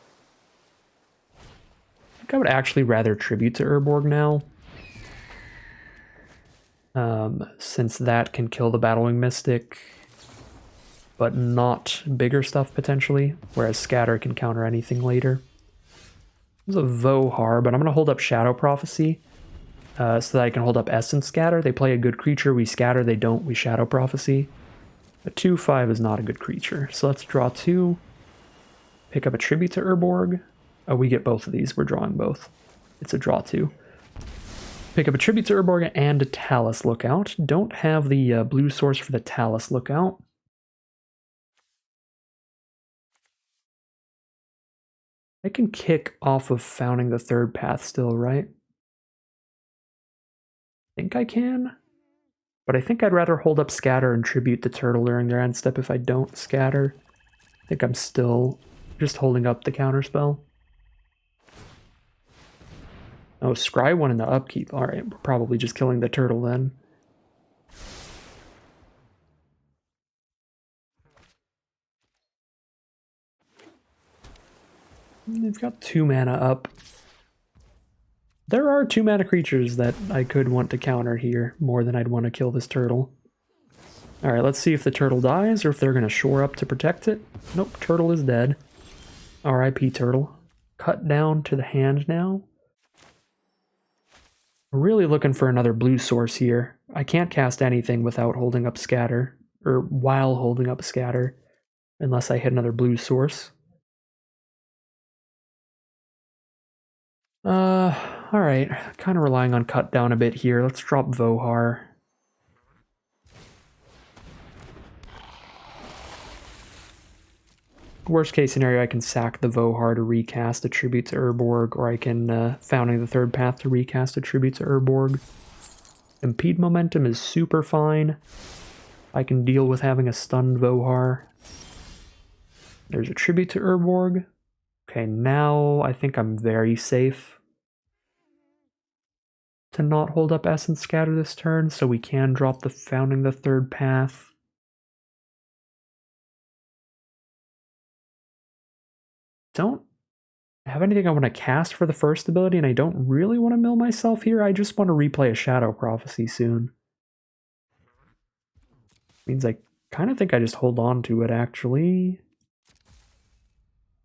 I think I would actually rather Tribute to Urborg now. Since that can kill the Battling Mystic, but not bigger stuff potentially, whereas Scatter can counter anything later. There's a Vohar, but I'm going to hold up Shadow Prophecy so that I can hold up Essence Scatter. They play a good creature, we scatter, they don't, we Shadow Prophecy. A 2/5 is not a good creature, so let's draw 2, pick up a Tribute to Urborg. Oh, we get both of these, we're drawing both. It's a draw 2. Pick up a Tribute to Urborg and a Talus Lookout. Don't have the blue source for the Talus Lookout. I can kick off of Founding the Third Path still, right? I think I can. But I think I'd rather hold up Scatter and Tribute the Turtle during their end step if I don't Scatter. I think I'm still just holding up the counterspell. Oh, Scry one in the upkeep. Alright, we're probably just killing the turtle then. They've got 2 mana up. There are 2 mana creatures that I could want to counter here, more than I'd want to kill this turtle. Alright, let's see if the turtle dies or if they're going to shore up to protect it. Nope, turtle is dead. RIP turtle. Cut down to the hand now. I'm really looking for another blue source here. I can't cast anything without holding up Scatter, or while holding up Scatter, unless I hit another blue source. Alright, kind of relying on cut down a bit here. Let's drop Vohar. Worst case scenario, I can sack the Vohar to recast a Tribute to Urborg, or I can Founding the Third Path to recast a Tribute to Urborg. Impede momentum is super fine. I can deal with having a stunned Vohar. There's a Tribute to Urborg. Okay, now I think I'm very safe to not hold up Essence Scatter this turn, so we can drop the Founding the Third Path. Don't have anything I want to cast for the first ability, and I don't really want to mill myself here. I just want to replay a Shadow Prophecy soon. Means I kind of think I just hold on to it, actually.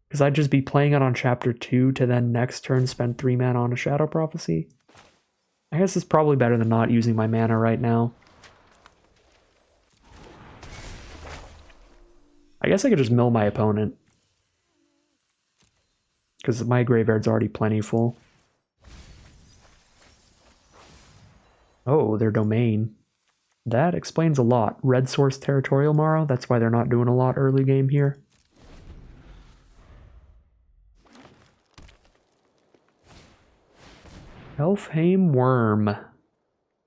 Because I'd just be playing it on Chapter 2 to then next turn spend 3 mana on a Shadow Prophecy. I guess it's probably better than not using my mana right now. I guess I could just mill my opponent. Because my graveyard's already plenty full. Oh, their domain. That explains a lot. Red source Territorial Morrow, that's why they're not doing a lot early game here. Elfheim Worm.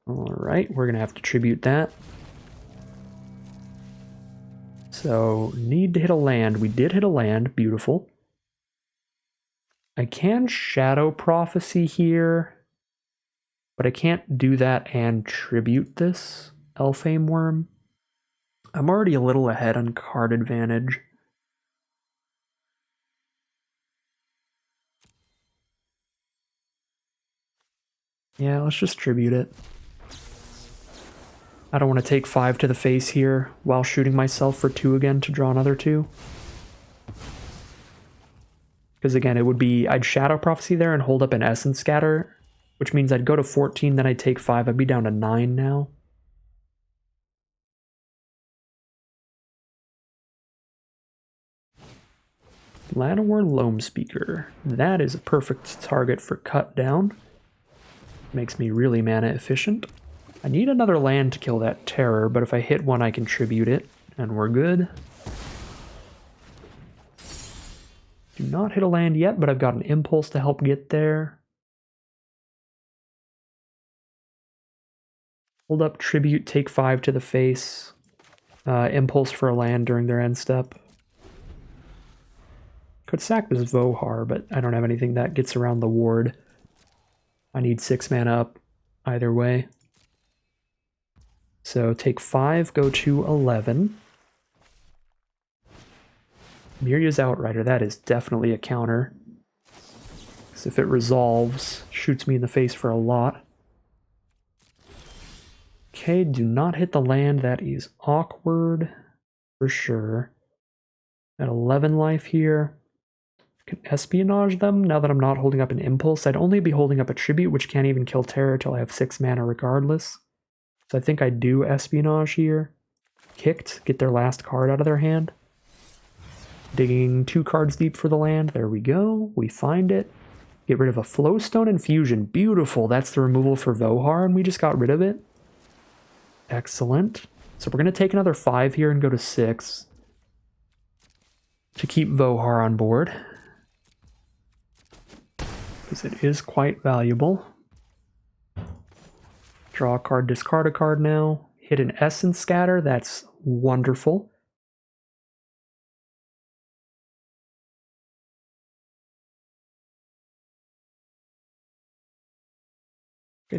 Alright, we're going to have to tribute that. So, need to hit a land. We did hit a land. Beautiful. I can Shadow Prophecy here, but I can't do that and tribute this Elfheim Worm. I'm already a little ahead on card advantage. Yeah, let's just tribute it. I don't want to take 5 to the face here while shooting myself for 2 again to draw another 2. Because again, it would be, I'd Shadow Prophecy there and hold up an Essence Scatter, which means I'd go to 14, then I'd take 5, I'd be down to 9 now. Llanowar Loam Speaker. That is a perfect target for cut down. Makes me really mana efficient. I need another land to kill that terror, but if I hit one I can tribute it, and we're good. Do not hit a land yet, but I've got an impulse to help get there. Hold up, tribute, take 5 to the face. Impulse for a land during their end step. Could sack this Vohar, but I don't have anything that gets around the ward. I need 6 mana up either way. So take 5, go to 11. Miria's Outrider, that is definitely a counter. Because if it resolves, shoots me in the face for a lot. Okay, do not hit the land, that is awkward for sure. At 11 life here. Can espionage them now that I'm not holding up an impulse. I'd only be holding up a tribute, which can't even kill terror till I have 6 mana regardless. So I think I do espionage here. Kicked, get their last card out of their hand. Digging 2 cards deep for the land. There we go. We find it. Get rid of a Flowstone Infusion. Beautiful. That's the removal for Vohar, and we just got rid of it. Excellent. So we're going to take another 5 here and go to 6 to keep Vohar on board, because it is quite valuable. Draw a card, discard a card now. Hit an Essence Scatter. That's wonderful.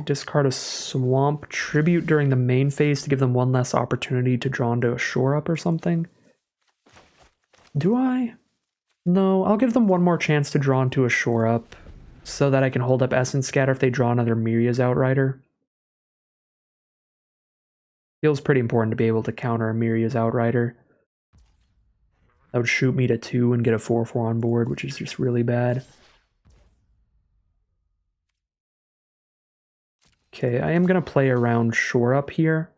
Discard a Swamp Tribute during the main phase to give them one less opportunity to draw into a Shore Up or something. Do I? No, I'll give them one more chance to draw into a Shore Up so that I can hold up Essence Scatter if they draw another Miria's Outrider. Feels pretty important to be able to counter a Miria's Outrider. That would shoot me to 2 and get a 4/4 on board, which is just really bad. Okay, I am going to play around Shore Up here.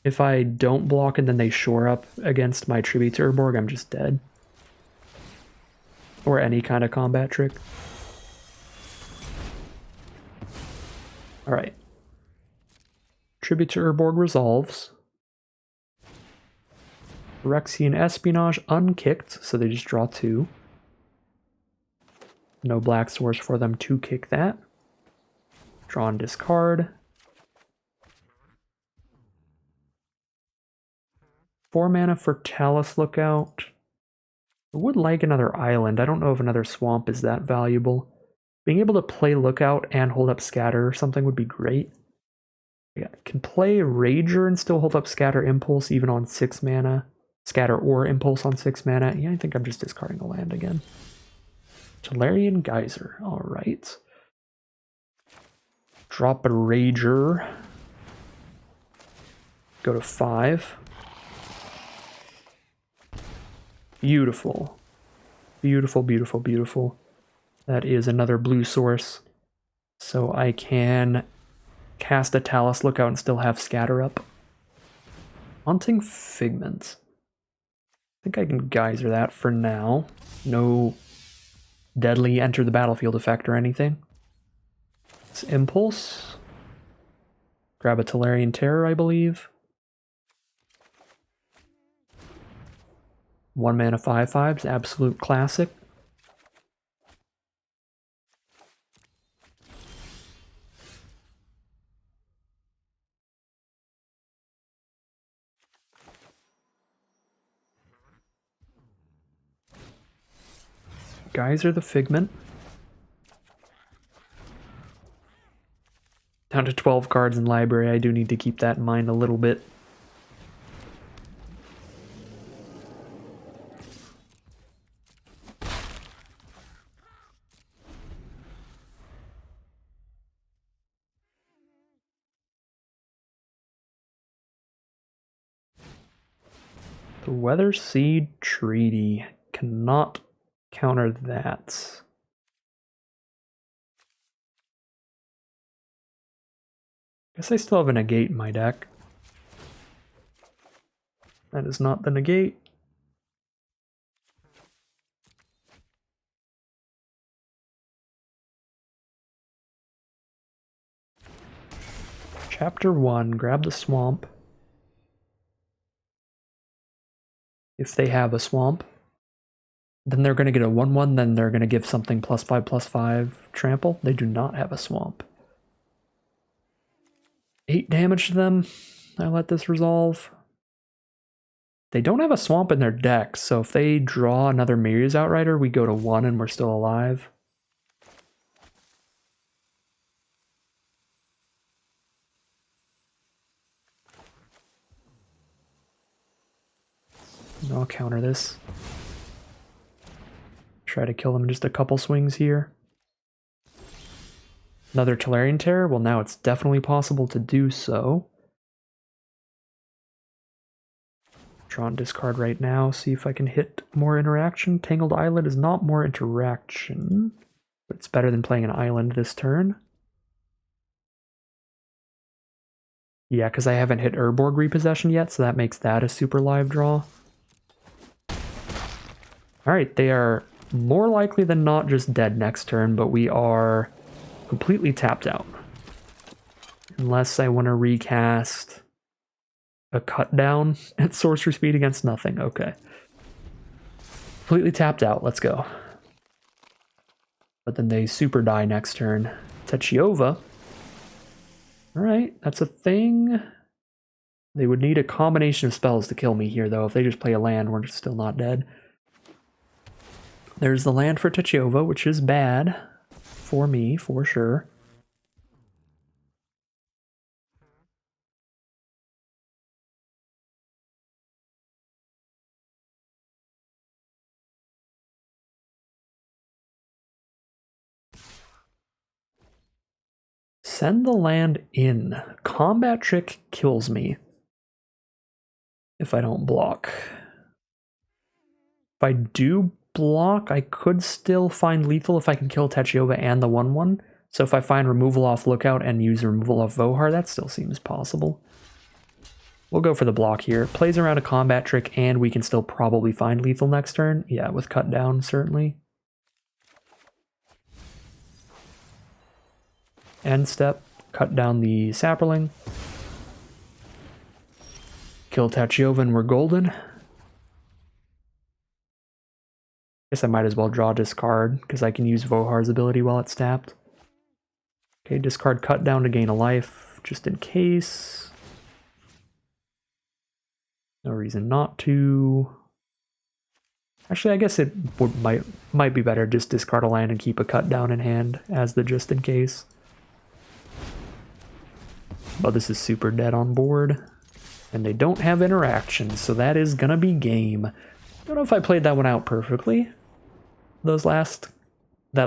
If I don't block and then they Shore Up against my Tribute to Urborg, I'm just dead. Or any kind of combat trick. Alright. Tribute to Urborg resolves. Phyrexian Espionage unkicked, so they just draw 2. No black source for them to kick that. Draw and discard. 4 mana for Talus Lookout. I would like another island. I don't know if another swamp is that valuable. Being able to play Lookout and hold up Scatter or something would be great. Yeah, can play Rager and still hold up Scatter Impulse even on 6 mana. Scatter or Impulse on 6 mana. Yeah, I think I'm just discarding a land again. Tolarian Geyser. Alright. Drop a Rager. Go to 5. Beautiful. Beautiful, beautiful, beautiful. That is another blue source. So I can cast a Talus Lookout and still have Scatter up. Haunting Figment. I think I can Geyser that for now. No deadly enter the battlefield effect or anything. It's Impulse. Grab a Tolarian Terror, I believe. 1 mana 5/5s, absolute classic. Geyser the Figment. Down to 12 cards in library. I do need to keep that in mind a little bit. The Weather Seed Treaty cannot counter that. Guess I still have a negate in my deck. That is not the negate. Chapter 1, grab the swamp. If they have a swamp, then they're going to get a 1/1, then they're going to give something +5/+5 trample. They do not have a swamp. 8 damage to them. I let this resolve. They don't have a swamp in their deck, so if they draw another Miria's Outrider, we go to 1 and we're still alive. I'll counter this. Try to kill them in just a couple swings here. Another Tolarian Terror? Well, now it's definitely possible to do so. Draw and discard right now, see if I can hit more interaction. Tangled Island is not more interaction, but it's better than playing an island this turn. Yeah, because I haven't hit Urborg Repossession yet, so that makes that a super live draw. Alright, they are more likely than not just dead next turn, but we are completely tapped out. Unless I want to recast a cut down at sorcery speed against nothing. Okay. Completely tapped out. Let's go. But then they super die next turn. Techiova. Alright, that's a thing. They would need a combination of spells to kill me here, though. If they just play a land, we're still not dead. There's the land for Techiova, which is bad for me, for sure. Send the land in. Combat trick kills me if I don't block. If I do block, I could still find lethal if I can kill Techiova and the 1/1. So if I find removal off Lookout and use removal off Vohar, that still seems possible. We'll go for the block here. Plays around a combat trick and we can still probably find lethal next turn. Yeah, with cut down, certainly. End step, cut down the Sapperling. Kill Techiova and we're golden. Guess I might as well draw discard, because I can use Vohar's ability while it's tapped. Okay, discard cut down to gain a life, just in case. No reason not to. Actually, I guess it might be better just discard a land and keep a cut down in hand as the just in case. But this is super dead on board. And they don't have interactions, so that is gonna be game. I don't know if I played that one out perfectly. That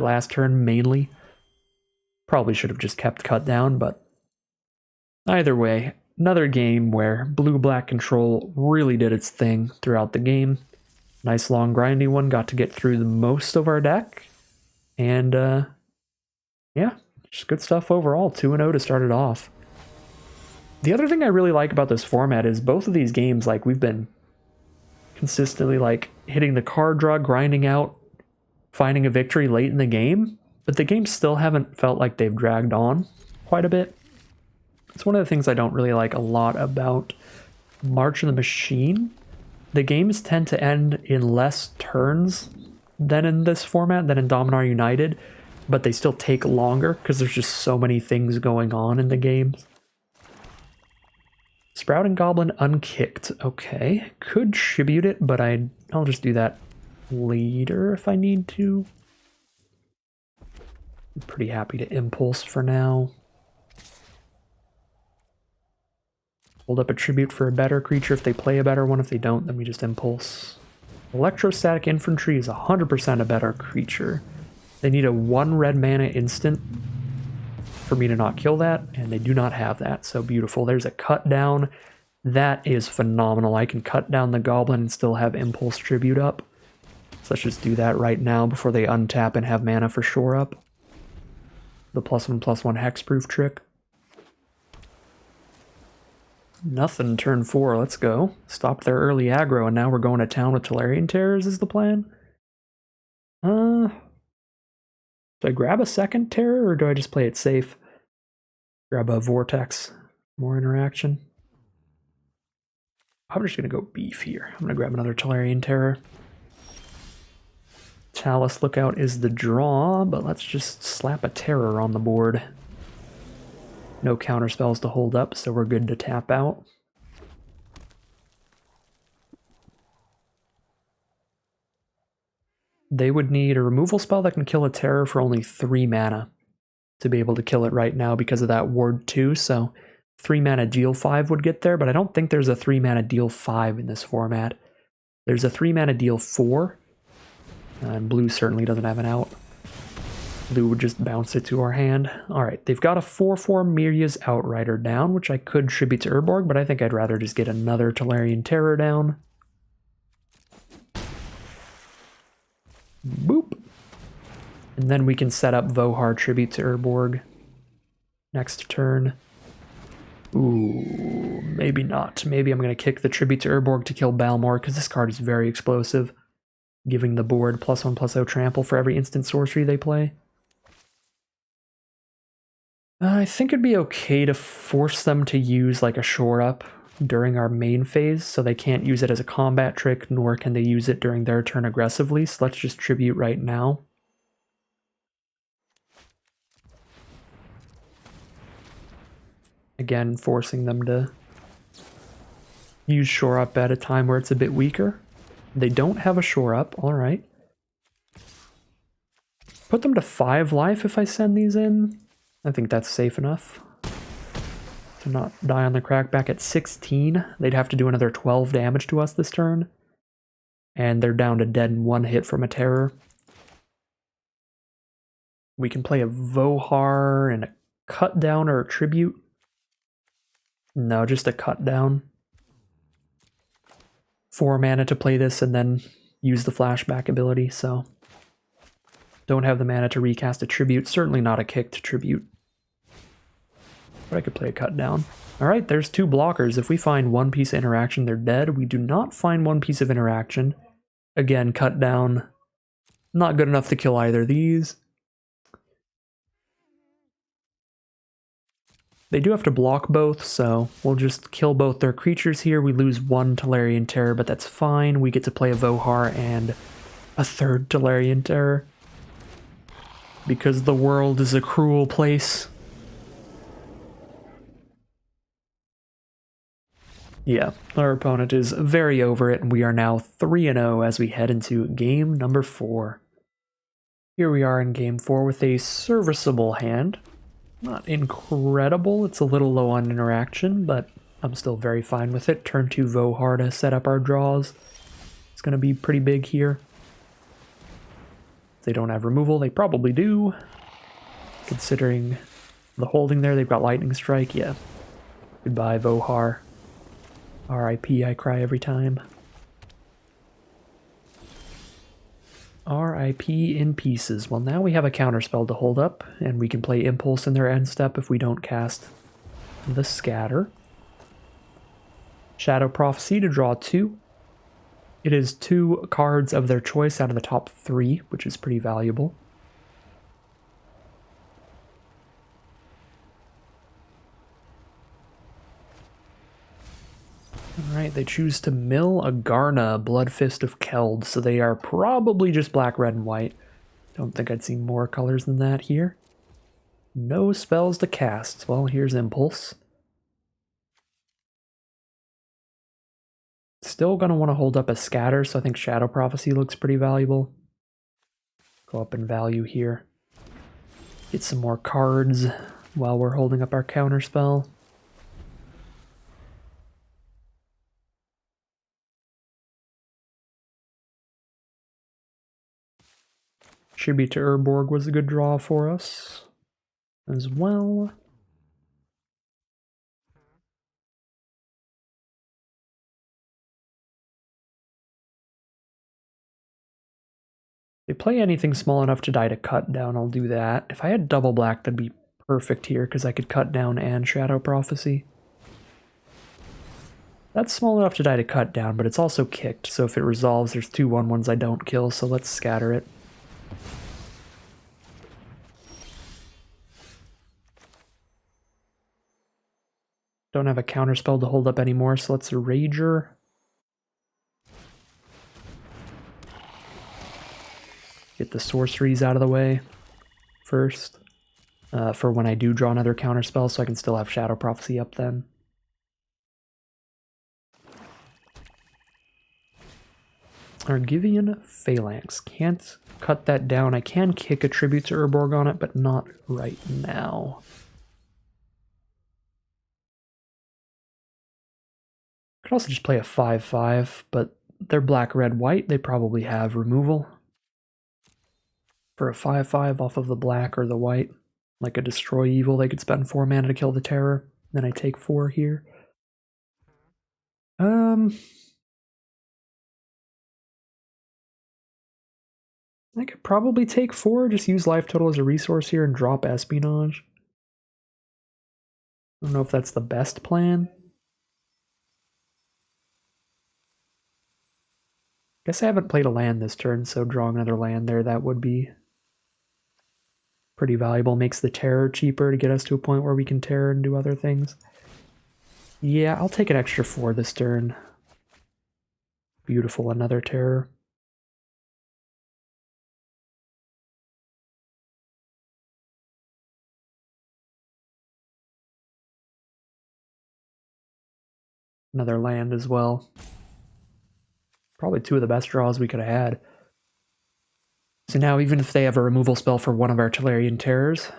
last turn mainly. Probably should have just kept cut down, but either way, another game where blue-black control really did its thing throughout the game. Nice long grindy one, got to get through the most of our deck. And yeah, just good stuff overall. 2-0 to start it off. The other thing I really like about this format is both of these games, like, we've been consistently, like, hitting the card draw, grinding out, finding a victory late in the game, but the games still haven't felt like they've dragged on quite a bit. It's one of the things I don't really like a lot about March of the Machine. The games tend to end in less turns than in this format, than in Dominaria United, but they still take longer because there's just so many things going on in the games. Sprouting Goblin unkicked. Okay, could tribute it, but I'll just do that later if I need to. I'm pretty happy to impulse for now. Hold up a tribute for a better creature if they play a better one. If they don't, then we just impulse. Electrostatic Infantry is 100% a better creature. They need a 1 red mana instant for me to not kill that, and they do not have that, so beautiful. There's a cut down. That is phenomenal. I can cut down the goblin and still have impulse tribute up. So let's just do that right now before they untap and have mana for shore up. The +1/+1 hexproof trick. Nothing turn 4, let's go. Stopped their early aggro and now we're going to town with Tolarian Terrors is the plan. Do I grab a second terror or do I just play it safe? Grab a vortex, more interaction. I'm just gonna go beef here. I'm gonna grab another Tolarian Terror. Chalice Lookout is the draw, but let's just slap a terror on the board. No counter spells to hold up, so we're good to tap out. They would need a removal spell that can kill a terror for only 3 mana to be able to kill it right now because of that ward 2, so 3 mana deal 5 would get there, but I don't think there's a 3 mana deal 5 in this format. There's a 3 mana deal 4, and blue certainly doesn't have an out. Blue would just bounce it to our hand. Alright, they've got a 4/4 Mirya's Outrider down, which I could tribute to Urborg, but I think I'd rather just get another Tolarian Terror down. Boop. And then we can set up Vohar tribute to Urborg next turn. Ooh, maybe not. Maybe I'm going to kick the tribute to Urborg to kill Balmor, because this card is very explosive. giving the board +1/+0 trample for every instant sorcery they play. I think it'd be okay to force them to use like a shore up during our main phase, so they can't use it as a combat trick, nor can they use it during their turn aggressively, so let's just tribute right now. Again, forcing them to use shore up at a time where it's a bit weaker. They don't have a shore up, alright. Put them to 5 life if I send these in. I think that's safe enough to not die on the crack. Back at 16, they'd have to do another 12 damage to us this turn. And they're down to dead in 1 hit from a terror. We can play a Vohar and a cut down or a tribute. No, just a cut down. 4 mana to play this and then use the flashback ability, so don't have the mana to recast a tribute. Certainly not a kick to tribute. But I could play a cut down. Alright, there's 2 blockers. If we find 1 piece of interaction, they're dead. We do not find 1 piece of interaction. Again, cut down. Not good enough to kill either of these. They do have to block both, so we'll just kill both their creatures here. We lose 1 Tolarian Terror, but that's fine. We get to play a Vohar and a 3rd Tolarian Terror. Because the world is a cruel place. Yeah, our opponent is very over it, and we are now 3-0 as we head into game number 4. Here we are in game 4 with a serviceable hand. Not incredible, it's a little low on interaction, but I'm still very fine with it. Turn 2 Vohar to set up our draws. It's going to be pretty big here. If they don't have removal, they probably do. Considering the holding there, they've got Lightning Strike, yeah. Goodbye, Vohar. R.I.P. I cry every time. R.I.P. in pieces. Well, now we have a counterspell to hold up, and we can play Impulse in their end step if we don't cast the Scatter. Shadow Prophecy to draw 2. It is 2 cards of their choice out of the top 3, which is pretty valuable. Alright, they choose to mill a Garna, Bloodfist of Keld, so they are probably just black, red, and white. Don't think I'd see more colors than that here. No spells to cast. Well, here's Impulse. Still going to want to hold up a Scatter, so I think Shadow Prophecy looks pretty valuable. Go up in value here. Get some more cards while we're holding up our counterspell. Tribute to Urborg was a good draw for us as well. If they play anything small enough to die to cut down, I'll do that. If I had double black, that'd be perfect here, because I could cut down and Shadow Prophecy. That's small enough to die to cut down, but it's also kicked, so if it resolves, there's 2 1/1s I don't kill, so let's scatter it. Don't have a counterspell to hold up anymore, so let's Rager. Get the sorceries out of the way first, for when I do draw another counterspell, so I can still have Shadow Prophecy up then. Argivian Phalanx. Can't cut that down. I can kick a Tribute to Urborg on it, but not right now. Could also just play a 5/5, but they're black, red, white. They probably have removal. For a 5/5 off of the black or the white, like a Destroy Evil, they could spend 4 mana to kill the Terror. Then I take 4 here. I could probably take 4, just use life total as a resource here and drop Espionage. I don't know if that's the best plan. Guess I haven't played a land this turn, so drawing another land there, that would be pretty valuable. Makes the terror cheaper to get us to a point where we can terror and do other things. Yeah, I'll take an extra 4 this turn. Beautiful, another terror. Another land as well. Probably 2 of the best draws we could have had. So now even if they have a removal spell for one of our Tolarian Terrors,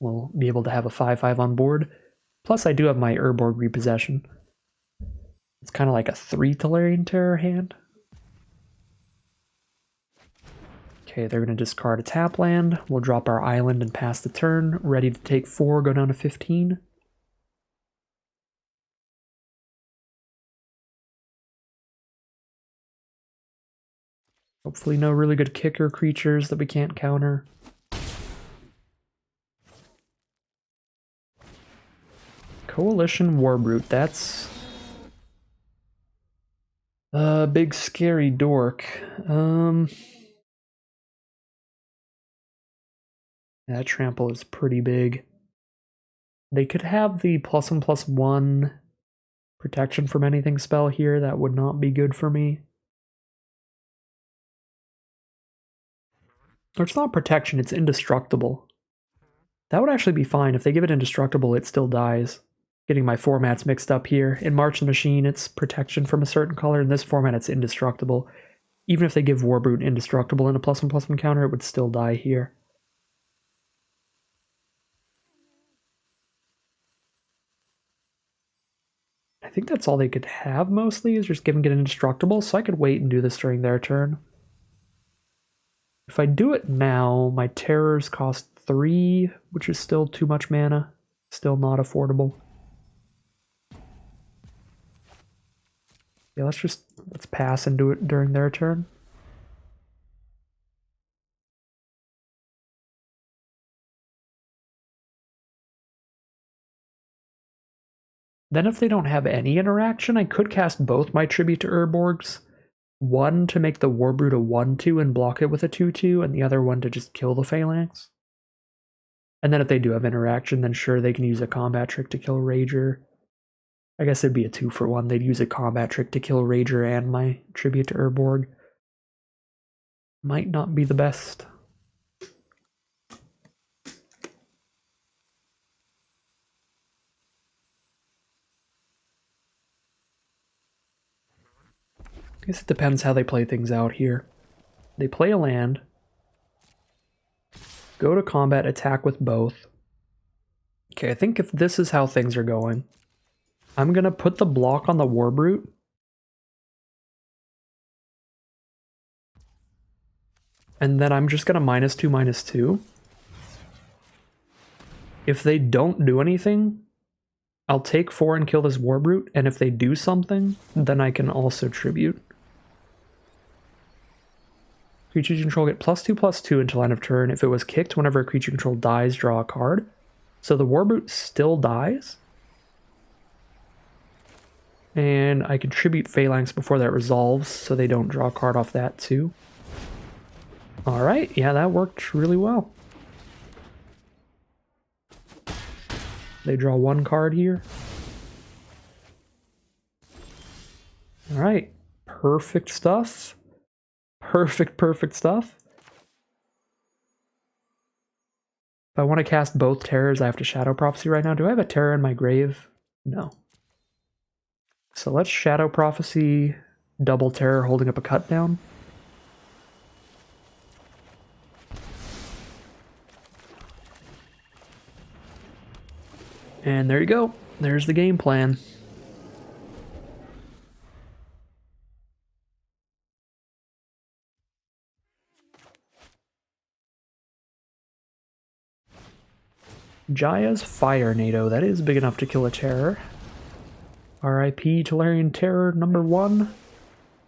we'll be able to have a 5/5 on board. Plus I do have my Urborg Repossession. It's kind of like a 3 Tolarian Terror hand. Okay, they're going to discard a tap land. We'll drop our island and pass the turn. Ready to take 4, go down to 15. Hopefully no really good kicker creatures that we can't counter. Coalition Warbrute, that's a big scary dork. That trample is pretty big. They could have the +1/+1 protection from anything spell here. That would not be good for me. Or it's not protection, it's indestructible. That would actually be fine. If they give it indestructible, it still dies. Getting my formats mixed up here. In March the Machine, it's protection from a certain color. In this format, it's indestructible. Even if they give Warbrute indestructible in a +1/+1 counter, it would still die here. I think that's all they could have mostly, is just give them it indestructible, so I could wait and do this during their turn. If I do it now, my terrors cost 3, which is still too much mana. Still not affordable. Yeah, let's pass and do it during their turn. Then if they don't have any interaction, I could cast both my Tribute to Urborgs. One to make the Warbrute a 1/2 and block it with a 2/2, and the other one to just kill the Phalanx. And then if they do have interaction, then sure, they can use a combat trick to kill Rager. I guess it'd be a 2-for-1. They'd use a combat trick to kill Rager and my Tribute to Urborg. Might not be the best. I guess it depends how they play things out here. They play a land, go to combat, attack with both. Okay, I think if this is how things are going, I'm going to put the block on the Warbrute. And then I'm just going to -2/-2. If they don't do anything, I'll take 4 and kill this Warbrute, and if they do something, then I can also Tribute. Creatures you control get +2/+2 until end of turn. If it was kicked, whenever a creature you control dies, draw a card. So the Warbrute still dies. And I can Tribute Phalanx before that resolves, so they don't draw a card off that too. Alright, yeah, that worked really well. They draw 1 card here. Alright, perfect stuff. Perfect stuff. If I want to cast both terrors, I have to Shadow Prophecy right now. Do I have a terror in my grave? No. So let's Shadow Prophecy, double terror holding up a cut down. And there you go. There's the game plan. Jaya's Fire Nado. That is big enough to kill a terror. R.I.P. Tolarian Terror number 1.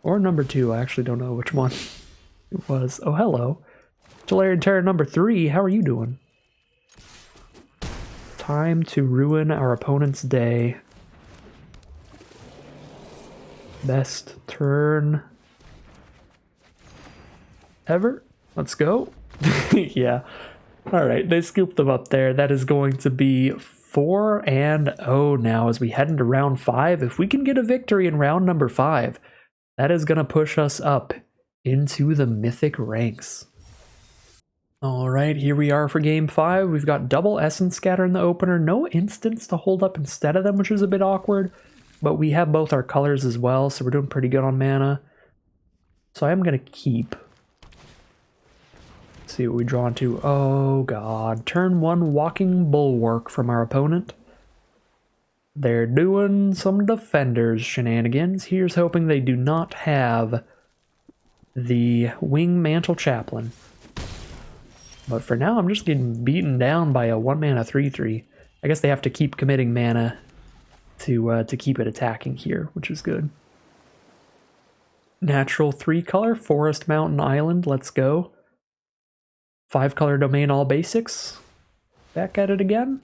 Or number 2. I actually don't know which one it was. Oh, hello. Tolarian Terror number 3. How are you doing? Time to ruin our opponent's day. Best turn ever. Let's go. Yeah. All right, they scooped them up there. That is going to be 4-0 now as we head into round 5. If we can get a victory in round number 5, that is going to push us up into the mythic ranks. All right, here we are for game 5. We've got double Essence Scatter in the opener. No instants to hold up instead of them, which is a bit awkward. But we have both our colors as well, so we're doing pretty good on mana. So I am going to keep. Let's see what we draw into. Oh god. Turn 1 Walking Bulwark from our opponent. They're doing some Defenders shenanigans. Here's hoping they do not have the Wing Mantle Chaplain. But for now, I'm just getting beaten down by a 1-mana 3/3. I guess they have to keep committing mana to keep it attacking here, which is good. Natural 3-color, Forest, Mountain, Island, let's go. 5-color domain, all basics. Back at it again.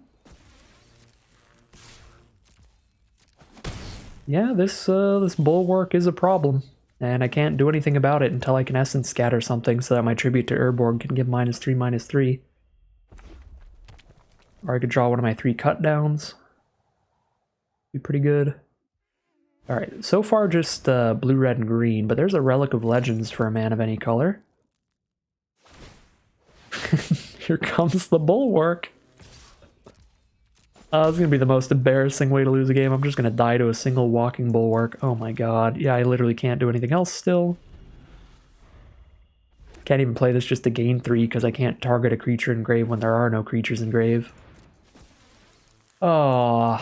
Yeah, this bulwark is a problem, and I can't do anything about it until I can Essence Scatter something so that my tribute to Urborg can give -3/-3. Or I could draw one of my 3 cut downs. Be pretty good. Alright, so far just blue, red, and green, but there's a Relic of Legends for a man of any color. Here comes the bulwark. This is going to be the most embarrassing way to lose a game. I'm just going to die to a single walking bulwark. Oh my god. Yeah, I literally can't do anything else still. Can't even play this just to gain 3 because I can't target a creature in grave when there are no creatures in grave. Oh,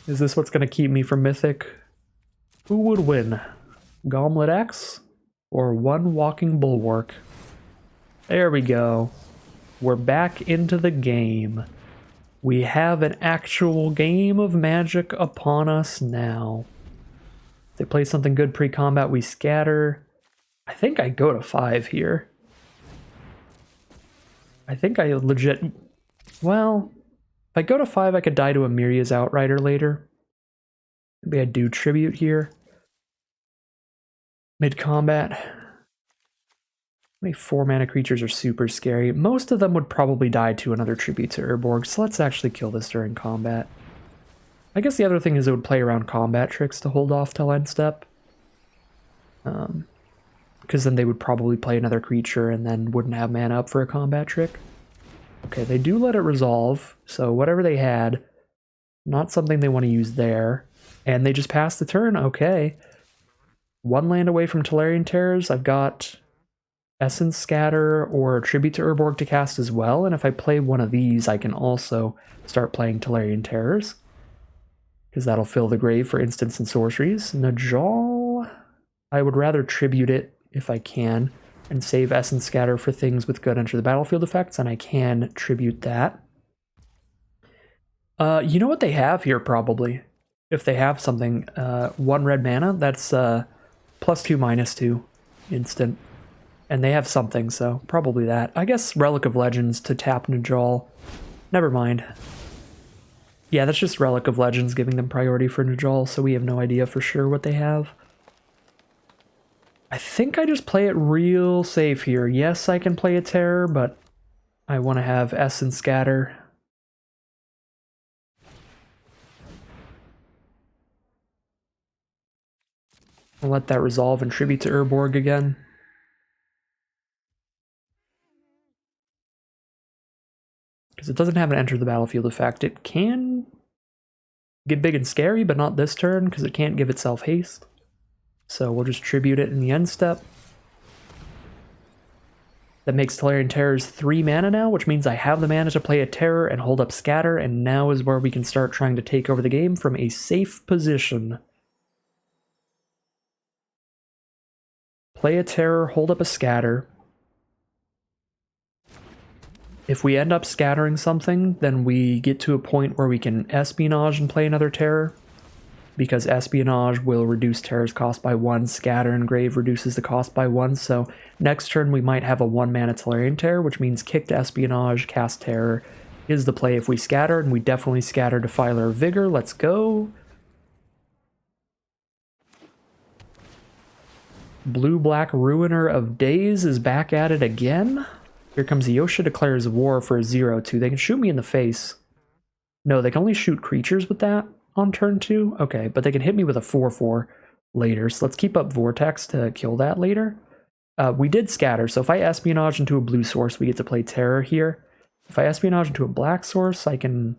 is this what's going to keep me from Mythic? Who would win? Gauntlet X or 1 Walking Bulwark? There we go. We're back into the game. We have an actual game of Magic upon us now. If they play something good pre-combat, we scatter. I think I go to 5 here. I think I legit... Well, if I go to 5, I could die to a Miria's Outrider later. Maybe I do Tribute here. Mid-combat. Maybe 4-mana creatures are super scary. Most of them would probably die to another Tribute to Urborg, so let's actually kill this during combat. I guess the other thing is it would play around combat tricks to hold off till end step. Because then they would probably play another creature and then wouldn't have mana up for a combat trick. Okay, they do let it resolve, so whatever they had, not something they want to use there. And they just passed the turn, okay. 1 land away from Tolarian Terrors. I've got Essence Scatter or Tribute to Urborg to cast as well, and if I play one of these, I can also start playing Tolarian Terrors, because that'll fill the grave for instants and sorceries. Najal, I would rather Tribute it if I can, and save Essence Scatter for things with good enter the battlefield effects, and I can Tribute that. You know what they have here, probably? If they have something, 1 red mana, that's +2/-2 instant. And they have something, so probably that. I guess Relic of Legends to tap Najal. Never mind. Yeah, that's just Relic of Legends giving them priority for Najal, so we have no idea for sure what they have. I think I just play it real safe here. Yes, I can play a Terror, but I want to have Essence Scatter. I'll let that resolve and Tribute to Urborg again. Because it doesn't have an enter the battlefield effect. It can get big and scary, but not this turn, because it can't give itself haste. So we'll just Tribute it in the end step. That makes Tolarian Terrors 3 mana now, which means I have the mana to play a Terror and hold up Scatter, and now is where we can start trying to take over the game from a safe position. Play a Terror, hold up a Scatter. If we end up scattering something, then we get to a point where we can Espionage and play another Terror, because Espionage will reduce Terror's cost by 1, Scatter and Grave reduces the cost by 1, so next turn we might have a 1-mana Tolarian Terror, which means kick to Espionage, cast Terror is the play if we scatter, and we definitely scatter Defiler of Vigor. Let's go. Blue-black Ruiner of Days is back at it again. Here comes Yosha declares war for a 0-2. They can shoot me in the face. No, they can only shoot creatures with that on turn 2. Okay, but they can hit me with a 4-4 later. So let's keep up Vortex to kill that later. We did scatter, so if I espionage into a blue source, we get to play Terror here. If I espionage into a black source, I can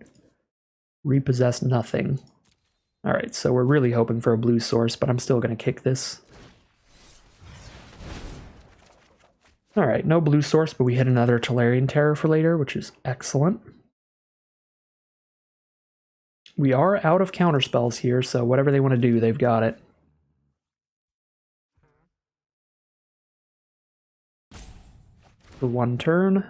repossess nothing. Alright, so we're really hoping for a blue source, but I'm still going to kick this. Alright, no blue source, but we hit another Tolarian Terror for later, which is excellent. We are out of counterspells here, so whatever they want to do, they've got it. For one turn.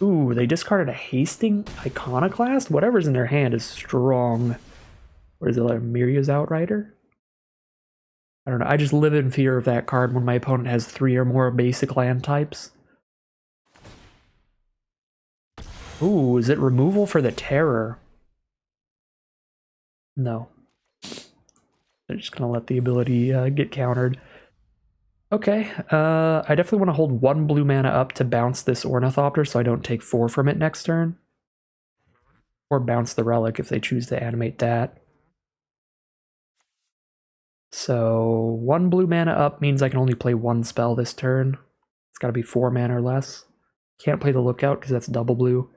Ooh, they discarded a Hasting Iconoclast? Whatever's in their hand is strong. Or is it like Miria's Outrider? I don't know, I just live in fear of that card when my opponent has 3 or more basic land types. Ooh, is it removal for the Terror? No. They're just gonna let the ability get countered. Okay, I definitely want to hold 1 blue mana up to bounce this Ornithopter so I don't take 4 from it next turn. Or bounce the Relic if they choose to animate that. So 1 blue mana up means I can only play 1 spell this turn. It's got to be 4 mana or less. Can't play the Lookout because that's double blue.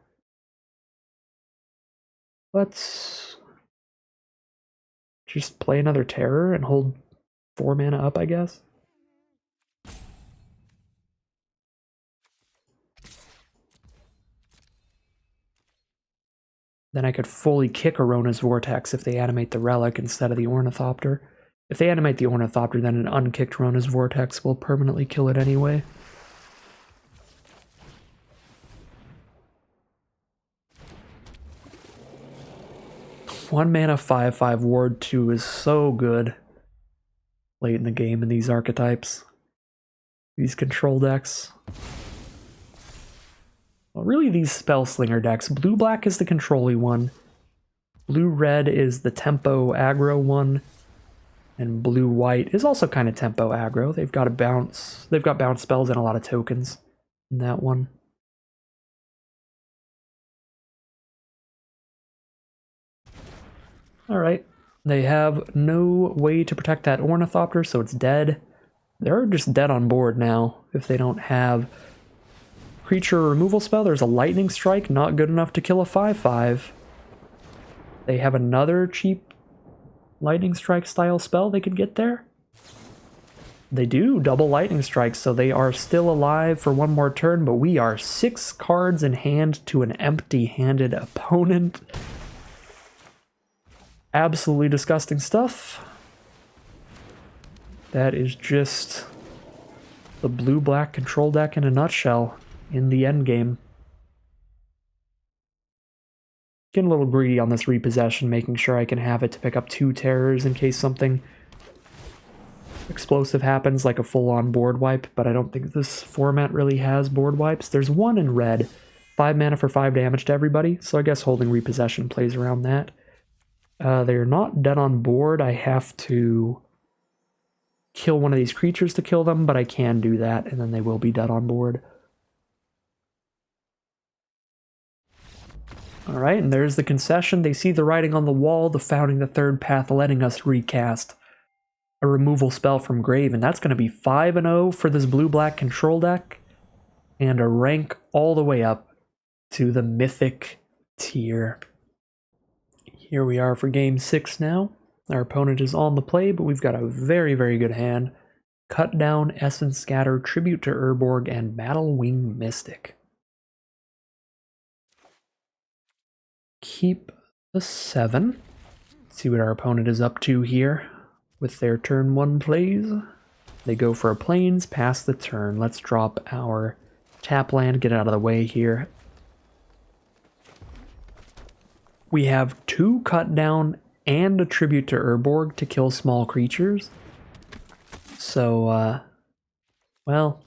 Let's just play another Terror and hold 4 mana up, I guess. Then I could fully kick Arona's Vortex if they animate the Relic instead of the Ornithopter. If they animate the Ornithopter, then an unkicked Arona's Vortex will permanently kill it anyway. One mana 5/5 Ward 2 is so good late in the game in these archetypes. These control decks. Well, really these Spellslinger decks. Blue-black is the control-y one. Blue-red is the tempo aggro one. And blue-white is also kind of tempo aggro. They've got bounce spells and a lot of tokens in that one. Alright. They have no way to protect that Ornithopter, so it's dead. They're just dead on board now if they don't have creature removal spell. There's a Lightning Strike, not good enough to kill a 5/5. They have another cheap Lightning Strike style spell they could get there. They do, double Lightning Strikes, so they are still alive for 1 more turn, but we are 6 cards in hand to an empty-handed opponent. Absolutely disgusting stuff. That is just the blue-black control deck in a nutshell in the endgame. Getting a little greedy on this repossession, making sure I can have it to pick up 2 terrors in case something explosive happens, like a full-on board wipe, but I don't think this format really has board wipes. There's 1 in red, 5 mana for 5 damage to everybody, so I guess holding repossession plays around that. They're not dead on board. I have to kill one of these creatures to kill them, but I can do that, and then they will be dead on board. Alright, and there's the concession. They see the writing on the wall, the founding the third path, letting us recast a removal spell from grave, and that's going to be 5-0 for this blue-black control deck, and a rank all the way up to the mythic tier. Here we are for game 6 now. Our opponent is on the play, but we've got a very, very good hand. Cut Down, Essence Scatter, Tribute to Urborg, and Battle Wing Mystic. Keep the 7. See what our opponent is up to here with their turn 1 plays. They go for a plains, pass the turn. Let's drop our tap land, get it out of the way here. We have 2 Cut Down and a Tribute to Urborg to kill small creatures. So, well,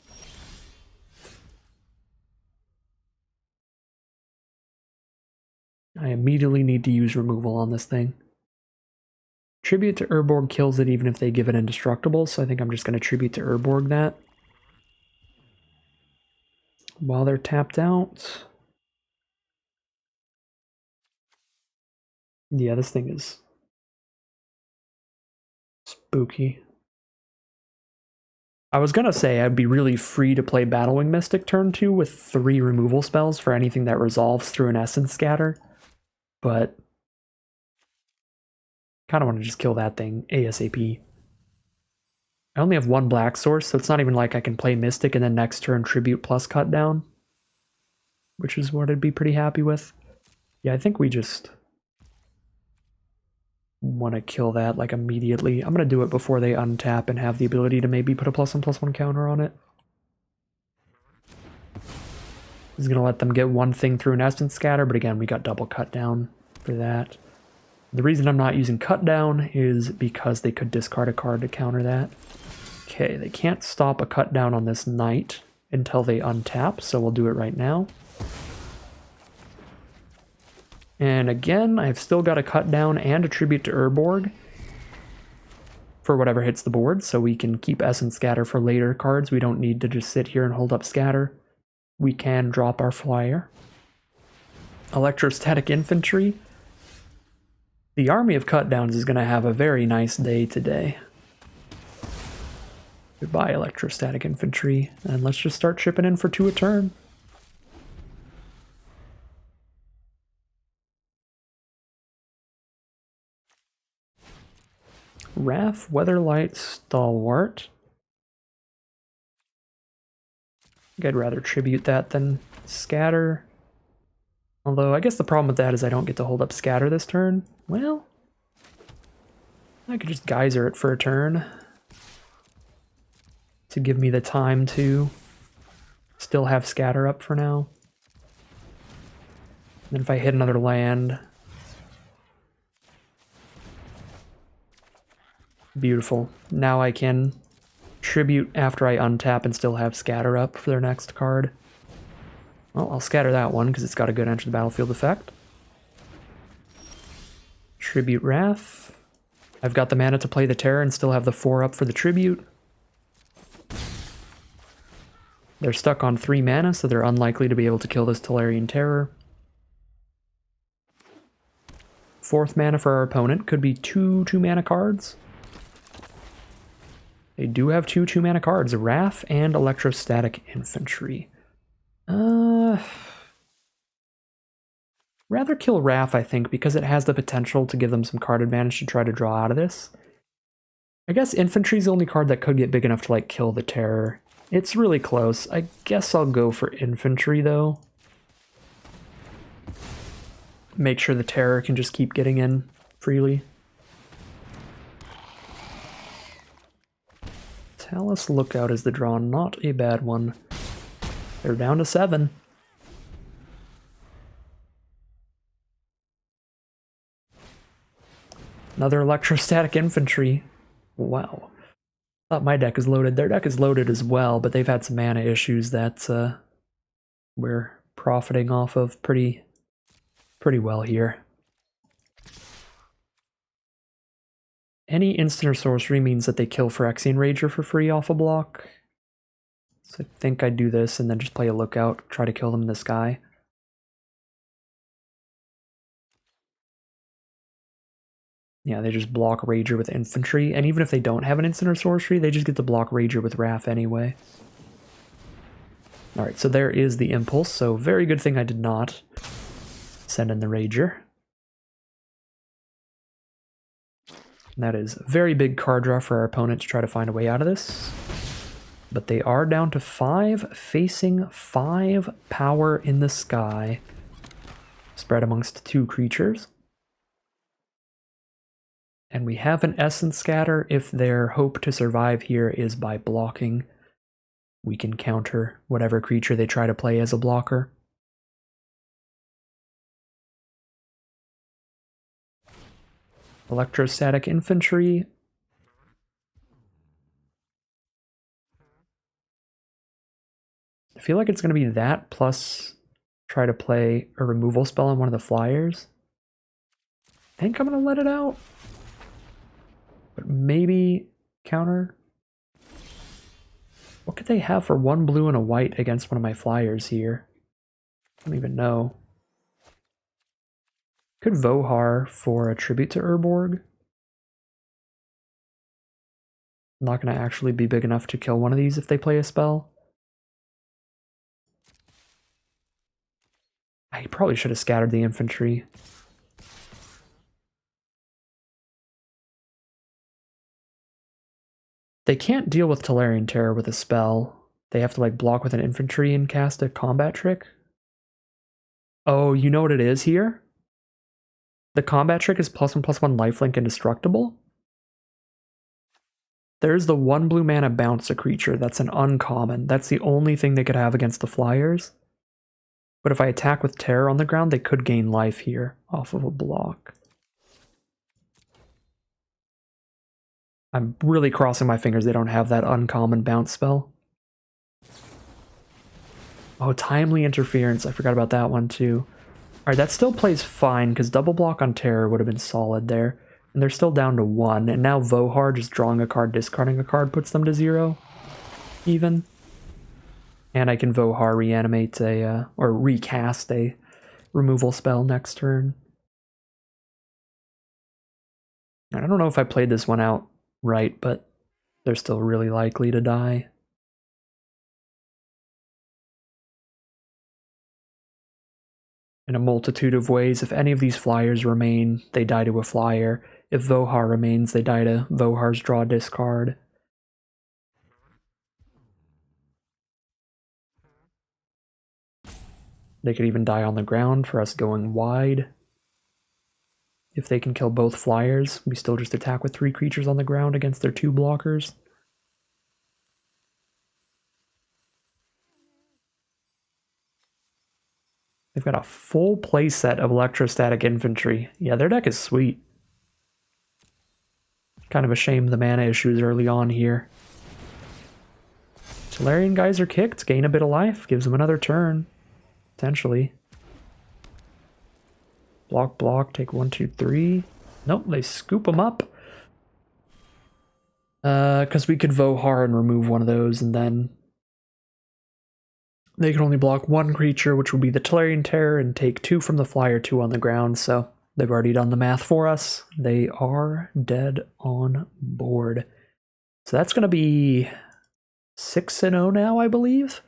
I immediately need to use removal on this thing. Tribute to Urborg kills it even if they give it indestructible, so I think I'm just going to tribute to Urborg that. While they're tapped out. Yeah, this thing is spooky. I was gonna say I'd be really free to play Battlewing Mystic turn 2 with 3 removal spells for anything that resolves through an Essence Scatter, but kind of want to just kill that thing ASAP. I only have 1 black source, so it's not even like I can play Mystic and then next turn Tribute plus Cut Down, which is what I'd be pretty happy with. Yeah, I think we just want to kill that like immediately. I'm going to do it before they untap and have the ability to maybe put a +1/+1 counter on it. He's going to let them get one thing through an Essence Scatter, but again, we got double Cut Down for that. The reason I'm not using Cut Down is because they could discard a card to counter that. Okay, they can't stop a Cut Down on this Knight until they untap, so we'll do it right now. And again, I've still got a Cut Down and a Tribute to Urborg for whatever hits the board, so we can keep Essence Scatter for later cards. We don't need to just sit here and hold up Scatter. We can drop our flyer. Electrostatic Infantry. The army of Cut Downs is going to have a very nice day today. Goodbye, Electrostatic Infantry, and let's just start chipping in for 2 a turn. Wrath, Weatherlight, Stalwart. I think I'd rather tribute that than Scatter. Although, I guess the problem with that is I don't get to hold up Scatter this turn. Well, I could just Geyser it for a turn to give me the time to still have Scatter up for now. And then if I hit another land... Beautiful. Now I can tribute after I untap and still have Scatter up for their next card. Well, I'll scatter that one because it's got a good enter the battlefield effect. Tribute Wrath. I've got the mana to play the Terror and still have the 4 up for the Tribute. They're stuck on 3 mana, so they're unlikely to be able to kill this Tolarian Terror. 4th mana for our opponent could be 2 2-mana cards. They do have 2 2-mana cards, Wrath and Electrostatic Infantry. Rather kill Wrath, I think, because it has the potential to give them some card advantage to try to draw out of this. I guess Infantry's the only card that could get big enough to, like, kill the Terror. It's really close. I guess I'll go for Infantry, though. Make sure the Terror can just keep getting in freely. Talus Lookout is the draw, not a bad one. They're down to 7. Another Electrostatic Infantry. Wow. Thought my deck is loaded. Their deck is loaded as well, but they've had some mana issues that we're profiting off of pretty well here. Any instant or sorcery means that they kill Phyrexian Rager for free off a block. So I think I'd do this and then just play a Lookout, try to kill them in the sky. Yeah, they just block Rager with Infantry, and even if they don't have an instant or sorcery, they just get to block Rager with Wrath anyway. Alright, so there is the Impulse, so very good thing I did not send in the Rager. That is a very big card draw for our opponent to try to find a way out of this. But they are down to 5, facing 5 power in the sky, spread amongst 2 creatures. And we have an Essence Scatter. If their hope to survive here is by blocking, we can counter whatever creature they try to play as a blocker. Electrostatic Infantry. I feel like it's going to be that plus try to play a removal spell on one of the flyers. I think I'm going to let it out. But maybe counter? What could they have for 1 blue and a white against one of my flyers here? I don't even know. Could Vohar for a tribute to Urborg. Not going to actually be big enough to kill one of these if they play a spell. I probably should have scattered the infantry. They can't deal with Tolarian Terror with a spell. They have to like block with an infantry and cast a combat trick. Oh, you know what it is here? The combat trick is +1/+1 lifelink indestructible. There's the 1 blue mana bounce a creature. That's an uncommon. That's the only thing they could have against the flyers. But if I attack with terror on the ground, they could gain life here off of a block. I'm really crossing my fingers they don't have that uncommon bounce spell. Oh, timely interference. I forgot about that one too. Alright, that still plays fine because double block on terror would have been solid there. And they're still down to 1. And now Vohar just drawing a card, discarding a card puts them to 0. Even. And I can Vohar reanimate or recast a removal spell next turn. I don't know if I played this one out right, but they're still really likely to die. In a multitude of ways, if any of these flyers remain, they die to a flyer. If Vohar remains, they die to Vohar's draw discard. They could even die on the ground for us going wide. If they can kill both flyers, we still just attack with 3 creatures on the ground against their 2 blockers. They've got a full playset of electrostatic infantry. Yeah, their deck is sweet. Kind of a shame the mana issues early on here. Tolarian guys are kicked, gain a bit of life, gives them another turn. Potentially. Block, block, take 1, 2, 3. Nope, they scoop them up. Because we could Vohar and remove one of those, and then they can only block 1 creature, which would be the Tolarian Terror, and take 2 from the flyer, 2 on the ground, so they've already done the math for us. They are dead on board. So that's going to be 6-0 now, I believe.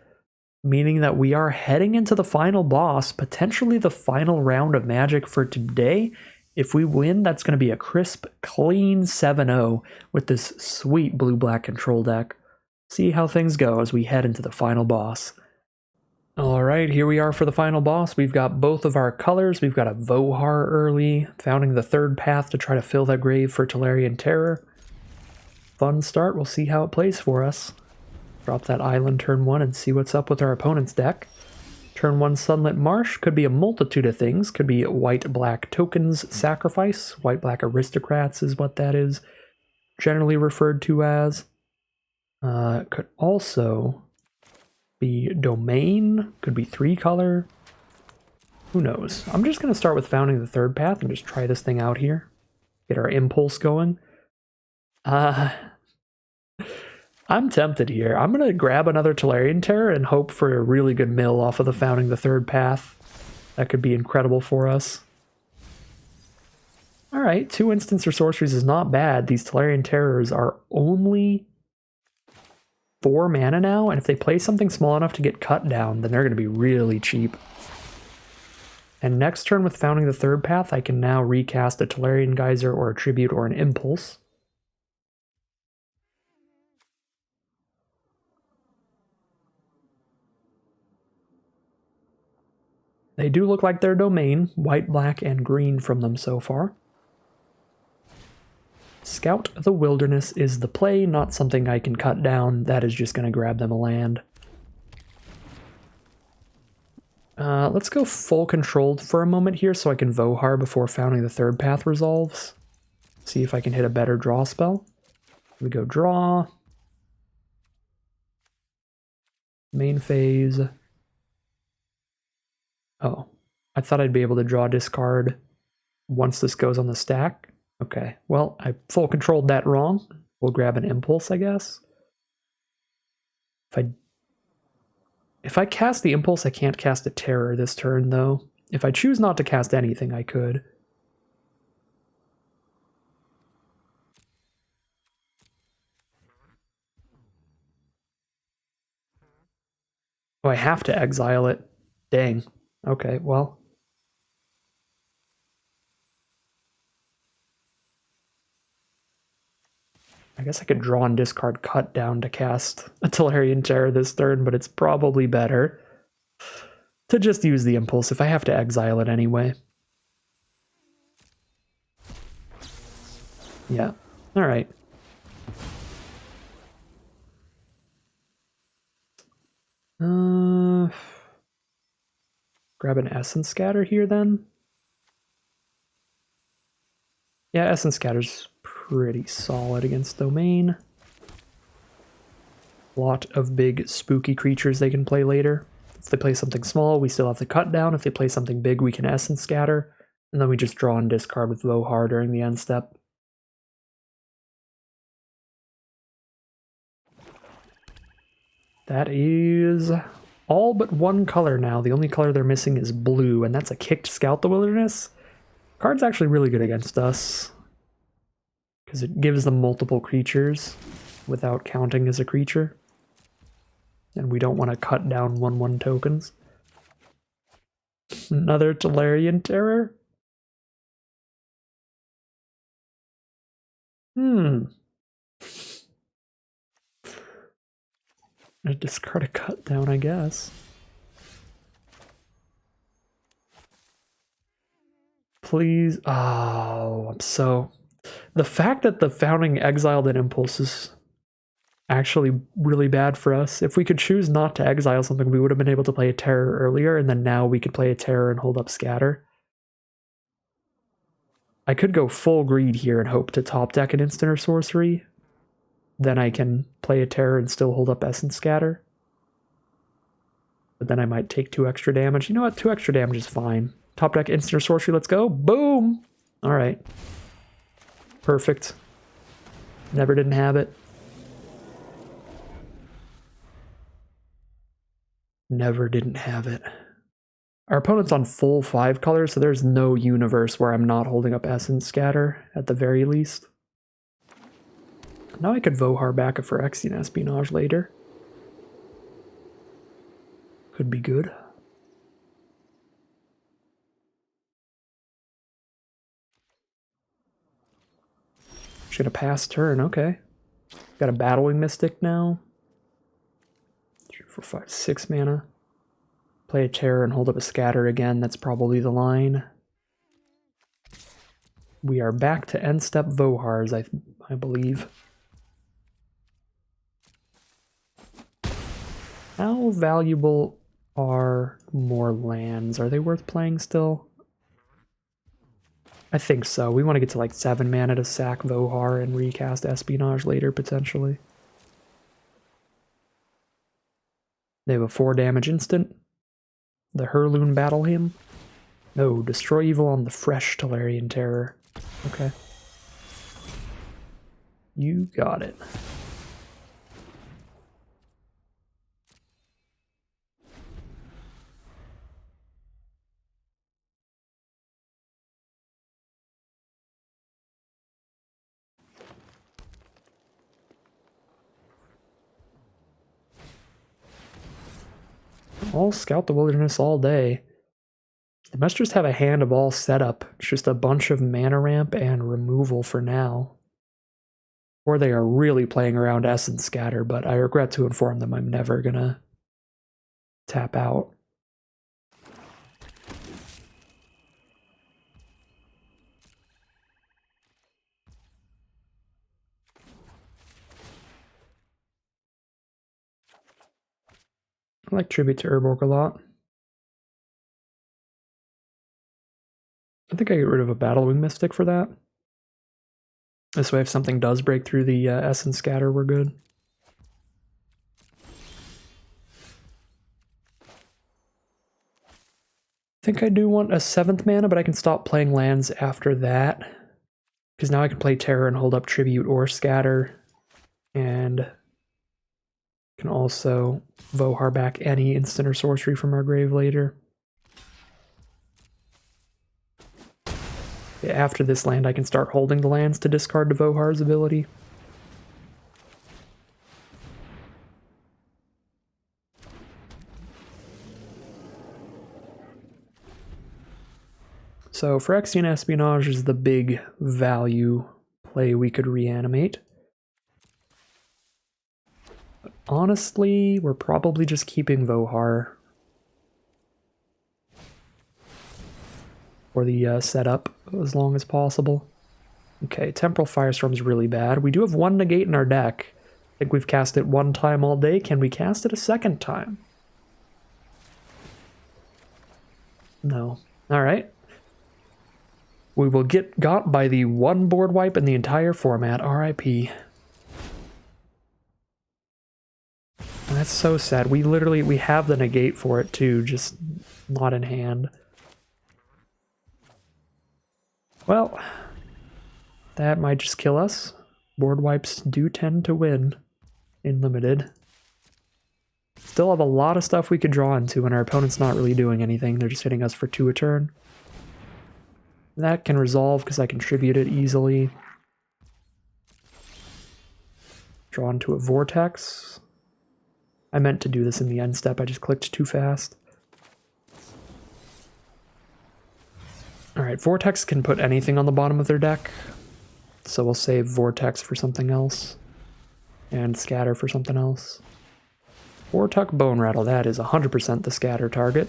Meaning that we are heading into the final boss, potentially the final round of Magic for today. If we win, that's going to be a crisp, clean 7-0 with this sweet blue-black control deck. See how things go as we head into the final boss. Alright, here we are for the final boss. We've got both of our colors. We've got a Vohar early, founding the 3rd path to try to fill that grave for Tolarian Terror. Fun start. We'll see how it plays for us. Drop that island turn 1 and see what's up with our opponent's deck. Turn 1 Sunlit Marsh could be a multitude of things. Could be white-black tokens sacrifice. White-black aristocrats is what that is generally referred to as. Could also be domain. Could be 3 color. Who knows? I'm just going to start with founding the 3rd path and just try this thing out here. Get our impulse going. I'm tempted here. I'm going to grab another Tolarian Terror and hope for a really good mill off of the founding the 3rd path. That could be incredible for us. Alright, 2 instants or sorceries is not bad. These Tolarian Terrors are only 4 mana now, and if they play something small enough to get cut down, then they're going to be really cheap. And next turn with founding the 3rd path, I can now recast a Tolarian Geyser or a Tribute or an Impulse. They do look like their domain, white, black, and green from them so far. Scout the Wilderness is the play, not something I can cut down. That is just going to grab them a land. Let's go full controlled for a moment here so I can Vohar before founding the 3rd path resolves. See if I can hit a better draw spell. We go draw. Main phase. Oh, I thought I'd be able to draw discard once this goes on the stack. Okay, well, I full controlled that wrong. We'll grab an impulse, I guess. If I cast the impulse, I can't cast a terror this turn, though. If I choose not to cast anything, I could. Oh, I have to exile it. Dang. Okay, well. I guess I could draw and discard Cut Down to cast a Tolarian Terror this turn, but it's probably better to just use the impulse if I have to exile it anyway. Yeah. Alright. Grab an Essence Scatter here then. Yeah, Essence Scatter's pretty solid against Domain. Lot of big spooky creatures they can play later. If they play something small, we still have the Cut Down. If they play something big, we can Essence Scatter. And then we just draw and discard with Vohar during the end step. That is all but one color now. The only color they're missing is blue, and that's a kicked Scout the Wilderness. Card's actually really good against us, because it gives them multiple creatures without counting as a creature. And we don't want to cut down 1/1 tokens. Another Tolarian Terror? I discard a Cut Down, I guess. Please. Oh, I'm so... The fact that the Founding exiled an impulse is actually really bad for us. If we could choose not to exile something, we would have been able to play a terror earlier, and then now we could play a terror and hold up Scatter. I could go full greed here and hope to top deck an instant or sorcery. Then I can play a terror and still hold up Essence Scatter. But then I might take 2 extra damage. You know what? 2 extra damage is fine. Top deck instant or sorcery, let's go. Boom! Alright. Perfect. Never didn't have it. Never didn't have it. Our opponent's on full 5 colors, so there's no universe where I'm not holding up Essence Scatter, at the very least. Now I could Vohar back a Phyrexian Espionage later. Could be good. Just gonna pass turn, okay. Got a Battling Mystic now. 3, 4, 5, 6 mana. Play a terror and hold up a Scatter again, that's probably the line. We are back to end step Vohars, I believe. How valuable are more lands? Are they worth playing still? I think so. We want to get to like 7 mana to sack Vohar and recast Espionage later, potentially. They have a 4 damage instant. The Hurloon Battle Hymn. No, destroy evil on the fresh Tolarian Terror. Okay. You got it. I'll scout the wilderness all day. They must just have a hand of all setup. It's just a bunch of mana ramp and removal for now. Or they are really playing around Essence Scatter, but I regret to inform them I'm never gonna tap out. I like Tribute to Urborg a lot. I think I get rid of a Battlewing Mystic for that. This way, if something does break through the Essence Scatter, we're good. I think I do want a 7th mana, but I can stop playing lands after that. Because now I can play Terror and hold up Tribute or Scatter. And can also Vohar back any instant or sorcery from our grave later. After this land, I can start holding the lands to discard to Vohar's ability. So Phyrexian Espionage is the big value play we could reanimate. But honestly, we're probably just keeping Vohar for the setup as long as possible. Okay, Temporal Firestorm is really bad. We do have one negate in our deck. I think we've cast it one time all day. Can we cast it a second time? No. Alright. We will get got by the one board wipe in the entire format. RIP. That's so sad. We have the negate for it too, just not in hand. Well, that might just kill us. Board wipes do tend to win in Limited. Still have a lot of stuff we could draw into when our opponent's not really doing anything. They're just hitting us for 2 a turn. That can resolve because I contribute it easily. Draw into a Vortex. I meant to do this in the end step, I just clicked too fast. Alright, Vortex can put anything on the bottom of their deck. So we'll save Vortex for something else. And Scatter for something else. Vortuck Bone Rattle, that is 100% the Scatter target.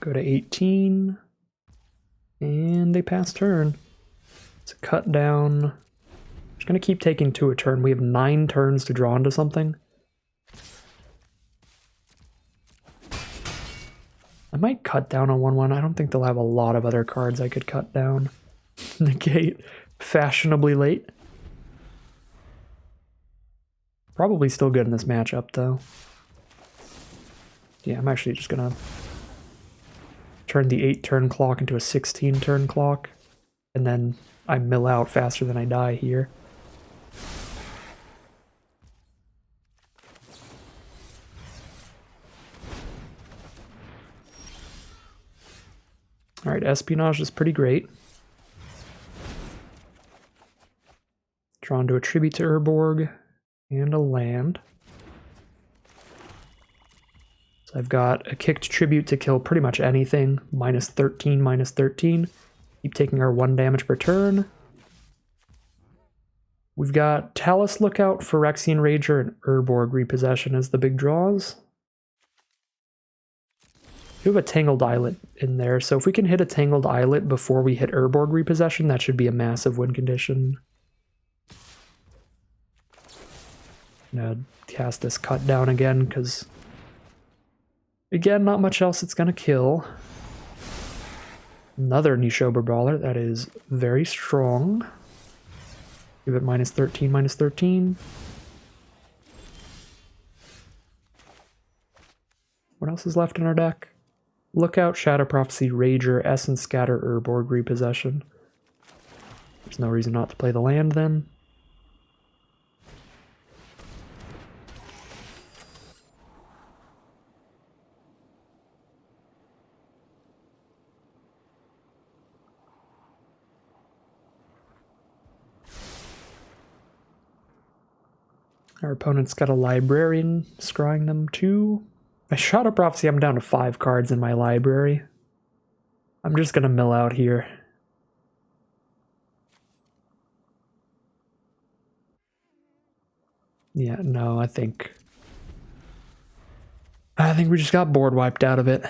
Go to 18. And they pass turn. It's a cut down. Just gonna keep taking 2 a turn. We have 9 turns to draw into something. I might cut down on 1/1. I don't think they'll have a lot of other cards I could cut down. Negate fashionably late. Probably still good in this matchup though. Yeah, I'm actually just gonna turn the 8 turn clock into a 16 turn clock, and then I mill out faster than I die here. Alright, Espionage is pretty great. Drawn to a tribute to Urborg and a land. So I've got a kicked tribute to kill pretty much anything. -13, -13. Keep taking our 1 damage per turn. We've got Talus Lookout, Phyrexian Rager, and Urborg Repossession as the big draws. We have a Tangled Islet in there, so if we can hit a Tangled Islet before we hit Urborg Repossession, that should be a massive win condition. I'm gonna cast this Cut Down again, because again, not much else it's gonna kill. Another Nishoba Brawler, that is very strong. Give it -13, -13. What else is left in our deck? Lookout, Shadow Prophecy, Rager, Essence Scatter, Urborg Repossession. There's no reason not to play the land then. Our opponent's got a Librarian, scrying them too. I Shadow Prophecy, I'm down to 5 cards in my library. I'm just gonna mill out here. Yeah, no, I think we just got board wiped out of it.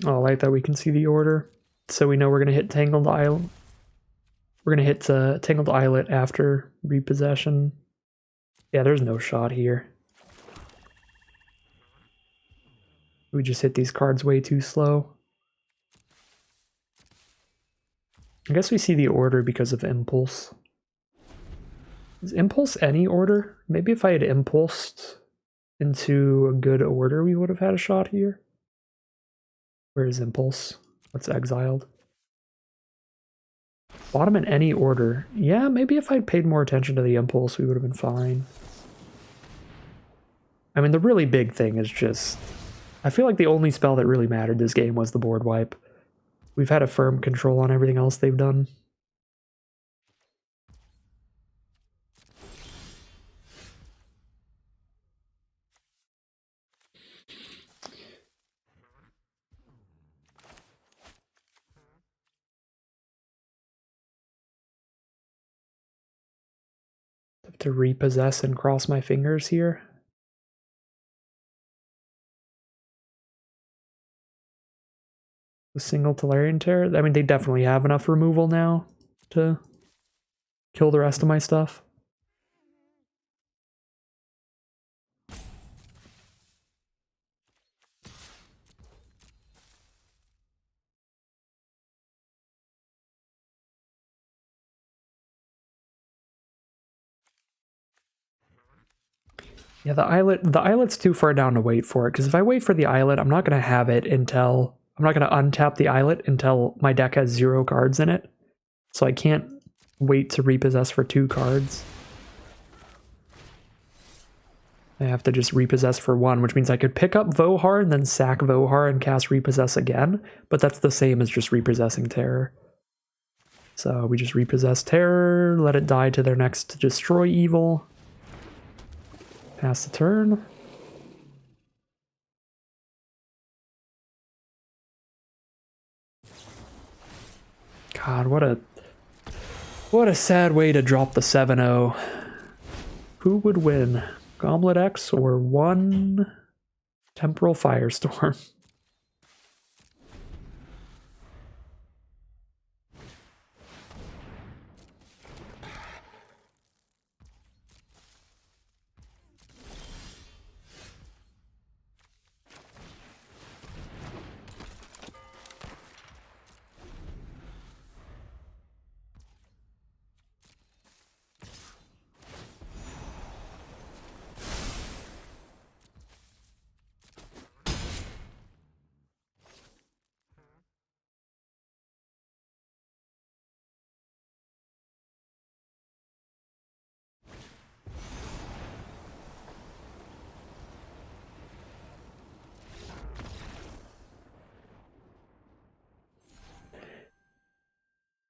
Oh, I like that we can see the order. So we know we're going to hit Tangled Islet. We're going to hit Tangled Islet after repossession. Yeah, there's no shot here. We just hit these cards way too slow. I guess we see the order because of Impulse. Is Impulse any order? Maybe if I had Impulsed into a good order, we would have had a shot here. Where is Impulse? What's exiled? Bottom in any order. Yeah, maybe if I'd paid more attention to the Impulse, we would have been fine. I mean, the really big thing is just... I feel like the only spell that really mattered this game was the board wipe. We've had a firm control on everything else they've done. Have to repossess and cross my fingers here. The single Tolarian Terror? I mean, they definitely have enough removal now to kill the rest of my stuff. Yeah, the islet's too far down to wait for it, because if I wait for the islet, I'm not going to have it until... I'm not going to untap the islet until my deck has 0 cards in it. So I can't wait to repossess for 2 cards. I have to just repossess for 1, which means I could pick up Vohar and then sack Vohar and cast Repossess again, but that's the same as just repossessing Terror. So we just repossess Terror, let it die to their next Destroy Evil. Pass the turn. God, what a sad way to drop the 7-0. Who would win? Goblet X or 1 Temporal Firestorm?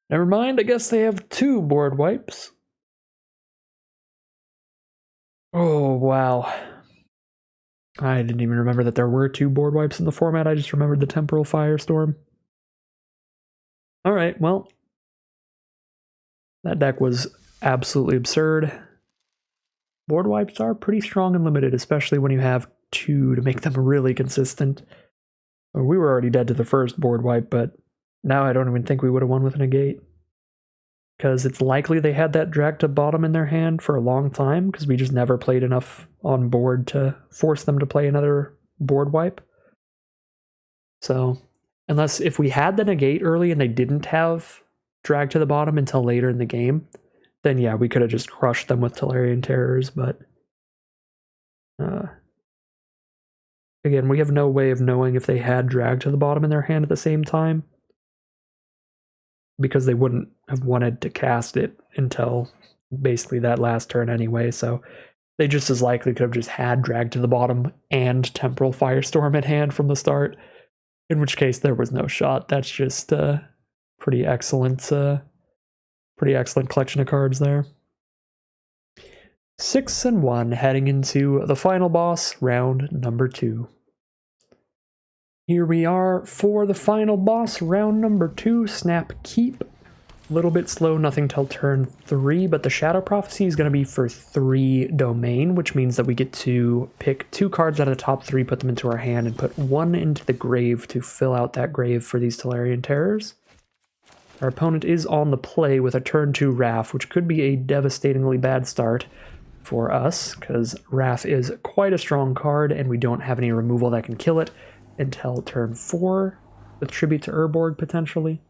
Never mind, I guess they have 2 board wipes. Oh, wow. I didn't even remember that there were 2 board wipes in the format. I just remembered the Temporal Firestorm. Alright, well. That deck was absolutely absurd. Board wipes are pretty strong and limited, especially when you have 2 to make them really consistent. We were already dead to the first board wipe, but now I don't even think we would have won with a negate. Because it's likely they had that drag to bottom in their hand for a long time, because we just never played enough on board to force them to play another board wipe. So, unless if we had the negate early and they didn't have drag to the bottom until later in the game, then yeah, we could have just crushed them with Tolarian Terrors, but again, we have no way of knowing if they had drag to the bottom in their hand at the same time, because they wouldn't have wanted to cast it until basically that last turn anyway, so they just as likely could have just had drag to the bottom and Temporal Firestorm at hand from the start, in which case there was no shot. That's just pretty excellent collection of cards there. 6-1 heading into the final boss, round number 2. Here we are for the final boss, round number 2, Snap Keep. A little bit slow, nothing till turn 3, but the Shadow Prophecy is going to be for 3 domain, which means that we get to pick 2 cards out of the top 3, put them into our hand, and put 1 into the grave to fill out that grave for these Tolarian Terrors. Our opponent is on the play with a turn 2 Wrath, which could be a devastatingly bad start for us, because Wrath is quite a strong card, and we don't have any removal that can kill it until turn 4, with Tribute to Urborg, potentially.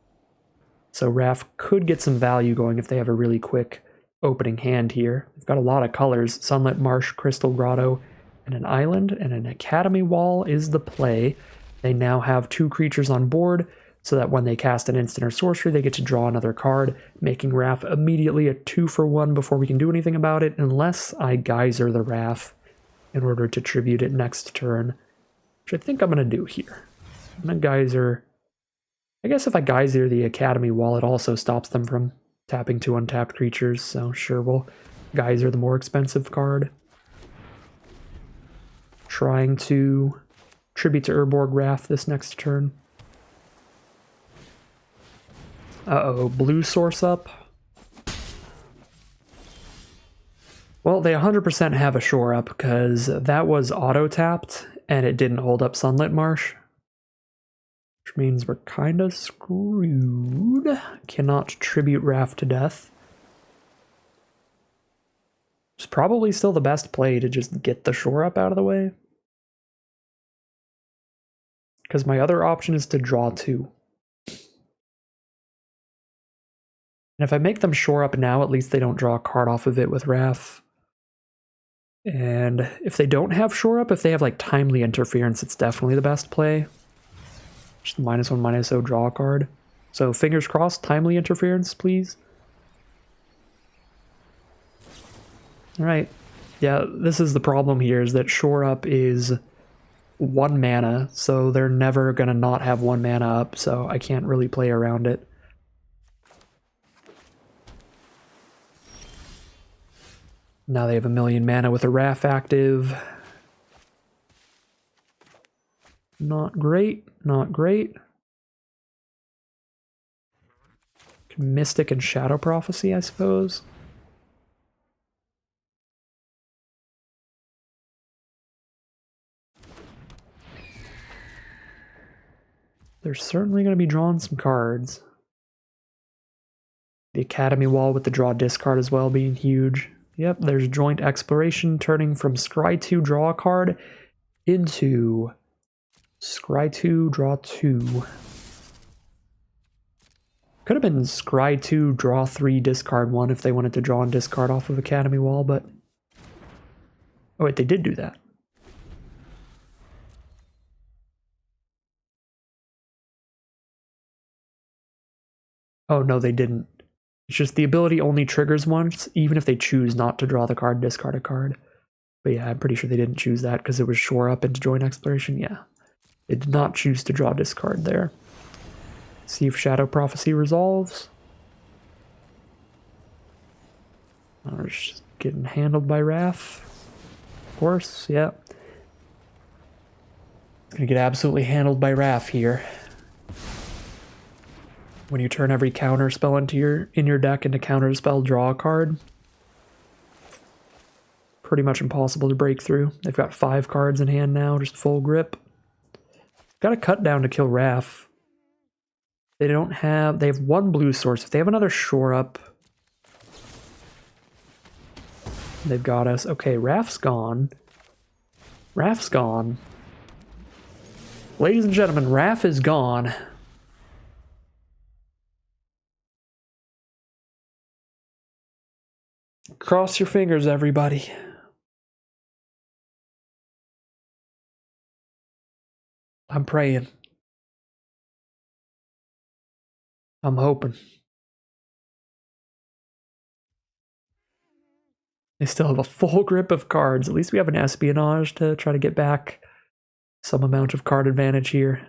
So Wrath could get some value going if they have a really quick opening hand here. They've got a lot of colors: Sunlit Marsh, Crystal Grotto, and an island, and an Academy Wall is the play. They now have 2 creatures on board, so that when they cast an instant or sorcery, they get to draw another card, making Wrath immediately a 2-for-1 before we can do anything about it, unless I Geyser the Wrath in order to tribute it next turn, which I think I'm going to do here. I'm going to Geyser... I guess if I Geyser the Academy Wall, it also stops them from tapping 2 untapped creatures, so sure, we'll Geyser the more expensive card. Trying to tribute to Urborg Wrath this next turn. Uh-oh, blue source up. Well, they 100% have a shore up, because that was auto-tapped, and it didn't hold up Sunlit Marsh. Which means we're kind of screwed. Cannot tribute Wrath to death. It's probably still the best play to just get the shore up out of the way. Because my other option is to draw 2. And if I make them shore up now, at least they don't draw a card off of it with Wrath. And if they don't have shore up, if they have like Timely Interference, it's definitely the best play. Just -1/-0, draw a card. So fingers crossed, Timely Interference, please. Alright. Yeah, this is the problem here, is that shore up is 1 mana, so they're never going to not have 1 mana up, so I can't really play around it. Now they have 1,000,000 mana with a Wrath active. Not great, not great. Mystic and Shadow Prophecy, I suppose. They're certainly going to be drawing some cards. The Academy Wall with the draw discard as well being huge. Yep, there's Joint Exploration, turning from Scry 2, draw a card, into Scry 2, draw 2. Could have been Scry 2, draw 3, discard 1 if they wanted to draw and discard off of Academy Wall, but... Oh wait, they did do that. Oh no, they didn't. It's just the ability only triggers once, even if they choose not to draw the card, discard a card. But yeah, I'm pretty sure they didn't choose that because it was shore up into Joint Exploration. Yeah, they did not choose to draw discard there. See if Shadow Prophecy resolves. Oh, it's just getting handled by Wrath. Of course, yeah. It's gonna get absolutely handled by Wrath here. When you turn every counter spell in your deck into counter spell, draw a card. Pretty much impossible to break through. They've got 5 cards in hand now, just full grip. Got a cut down to kill Wrath. They have 1 blue source. If they have another shore up, they've got us. Okay, Wrath's gone. Wrath's gone. Ladies and gentlemen, Wrath is gone. Cross your fingers, everybody. I'm praying. I'm hoping. They still have a full grip of cards. At least we have an Espionage to try to get back some amount of card advantage here.